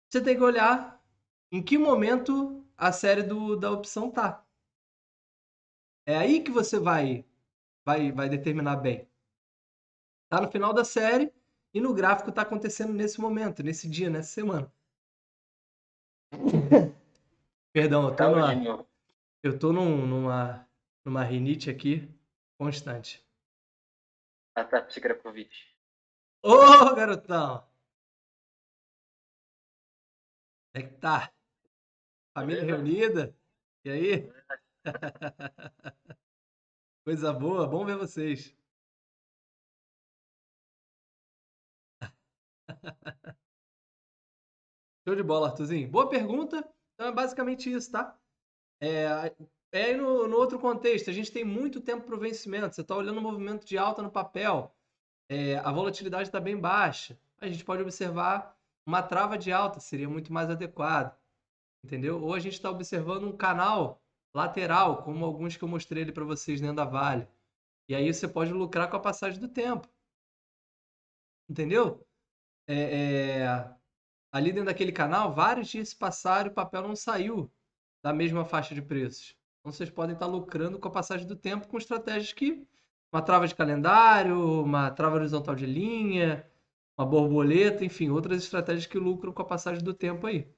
você tem que olhar em que momento a série da opção tá. É aí que você vai determinar bem. Tá no final da série e no gráfico tá acontecendo nesse momento, nesse dia, nessa semana. Perdão, Saúde de novo. eu tô numa numa rinite aqui constante. Ah, tá. Pensei que era Covid. Ô, garotão! Como é que tá? Família Beleza? reunida? E aí? Coisa boa, bom ver vocês. Show de bola, Arthurzinho. Boa pergunta. Então é basicamente isso, tá? É aí no outro contexto, a gente tem muito tempo para o vencimento. Você está olhando o movimento de alta no papel, a volatilidade está bem baixa. A gente pode observar uma trava de alta, seria muito mais adequado, entendeu? Ou a gente está observando um canal lateral, como alguns que eu mostrei ali para vocês dentro da Vale. E aí você pode lucrar com a passagem do tempo, entendeu? É, é, Ali dentro daquele canal, vários dias se passaram e o papel não saiu da mesma faixa de preços. Então vocês podem estar lucrando com a passagem do tempo com estratégias que uma trava de calendário, uma trava horizontal de linha, uma borboleta, enfim, outras estratégias que lucram com a passagem do tempo aí.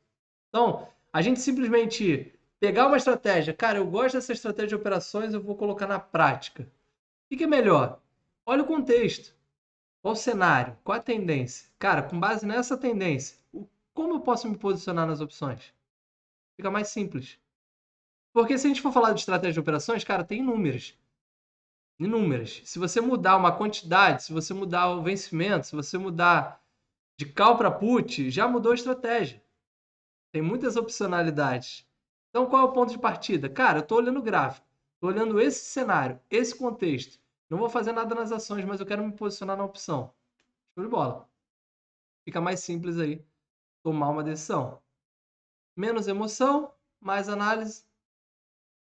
Então, a gente simplesmente pegar uma estratégia, cara, eu gosto dessa estratégia de operações, eu vou colocar na prática. O que é melhor? Olha o contexto. Qual o cenário? Qual a tendência? Cara, com base nessa tendência, como eu posso me posicionar nas opções? Fica mais simples. Porque se a gente for falar de estratégia de operações, cara, tem inúmeras. Inúmeras. Se você mudar uma quantidade, se você mudar o vencimento, se você mudar de call para put, já mudou a estratégia. Tem muitas opcionalidades. Então, qual é o ponto de partida? Cara, eu estou olhando o gráfico, estou olhando esse cenário, esse contexto. Não vou fazer nada nas ações, mas eu quero me posicionar na opção. Show de bola. Fica mais simples aí tomar uma decisão. Menos emoção, mais análise,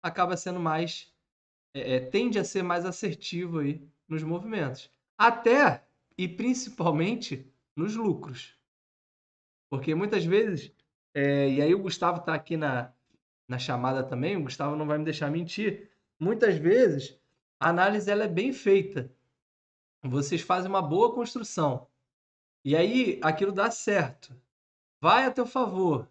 acaba sendo mais tende a ser mais assertivo aí nos movimentos. Até e principalmente nos lucros. Porque muitas vezes, e aí o Gustavo está aqui na chamada também, o Gustavo não vai me deixar mentir, muitas vezes a análise ela é bem feita. Vocês fazem uma boa construção. E aí aquilo dá certo. Vai a teu favor.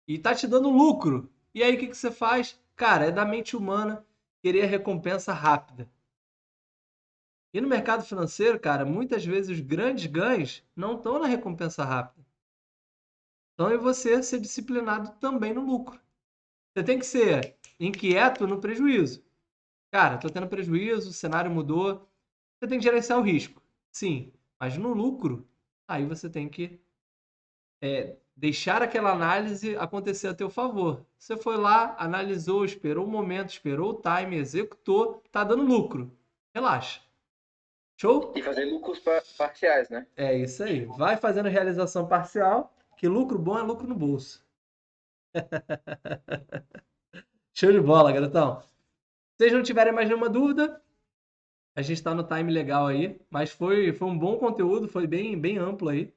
E tá te dando lucro. E aí o que você faz? Cara, é da mente humana querer a recompensa rápida. E no mercado financeiro, cara, muitas vezes os grandes ganhos não estão na recompensa rápida. Estão em você ser disciplinado também no lucro. Você tem que ser inquieto no prejuízo. Cara, estou tendo prejuízo, o cenário mudou. Você tem que gerenciar o risco. Sim, mas no lucro, aí você tem que deixar aquela análise acontecer a teu favor. Você foi lá, analisou, esperou o momento, esperou o time, executou, tá dando lucro. Relaxa. Show? E fazer lucros parciais, né? É isso aí. Vai fazendo realização parcial, que lucro bom é lucro no bolso. Show de bola, garotão. Se vocês não tiverem mais nenhuma dúvida, a gente está no time legal aí, mas foi um bom conteúdo, foi bem amplo aí,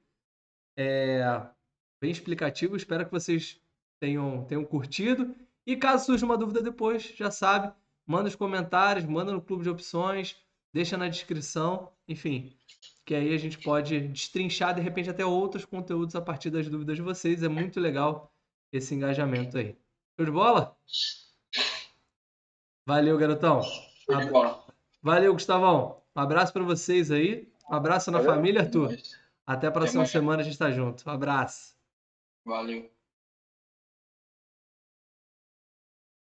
bem explicativo. Espero que vocês tenham curtido. E caso surja uma dúvida depois, já sabe, manda os comentários, manda no clube de opções, deixa na descrição, enfim, que aí a gente pode destrinchar de repente até outros conteúdos a partir das dúvidas de vocês. É muito legal esse engajamento aí. Show de bola? Valeu, garotão. Show de bola. Valeu, Gustavão. Um abraço para vocês aí. Um abraço na Valeu. família, Arthur. Até a Até próxima mais. semana a gente tá junto. Um abraço. Valeu.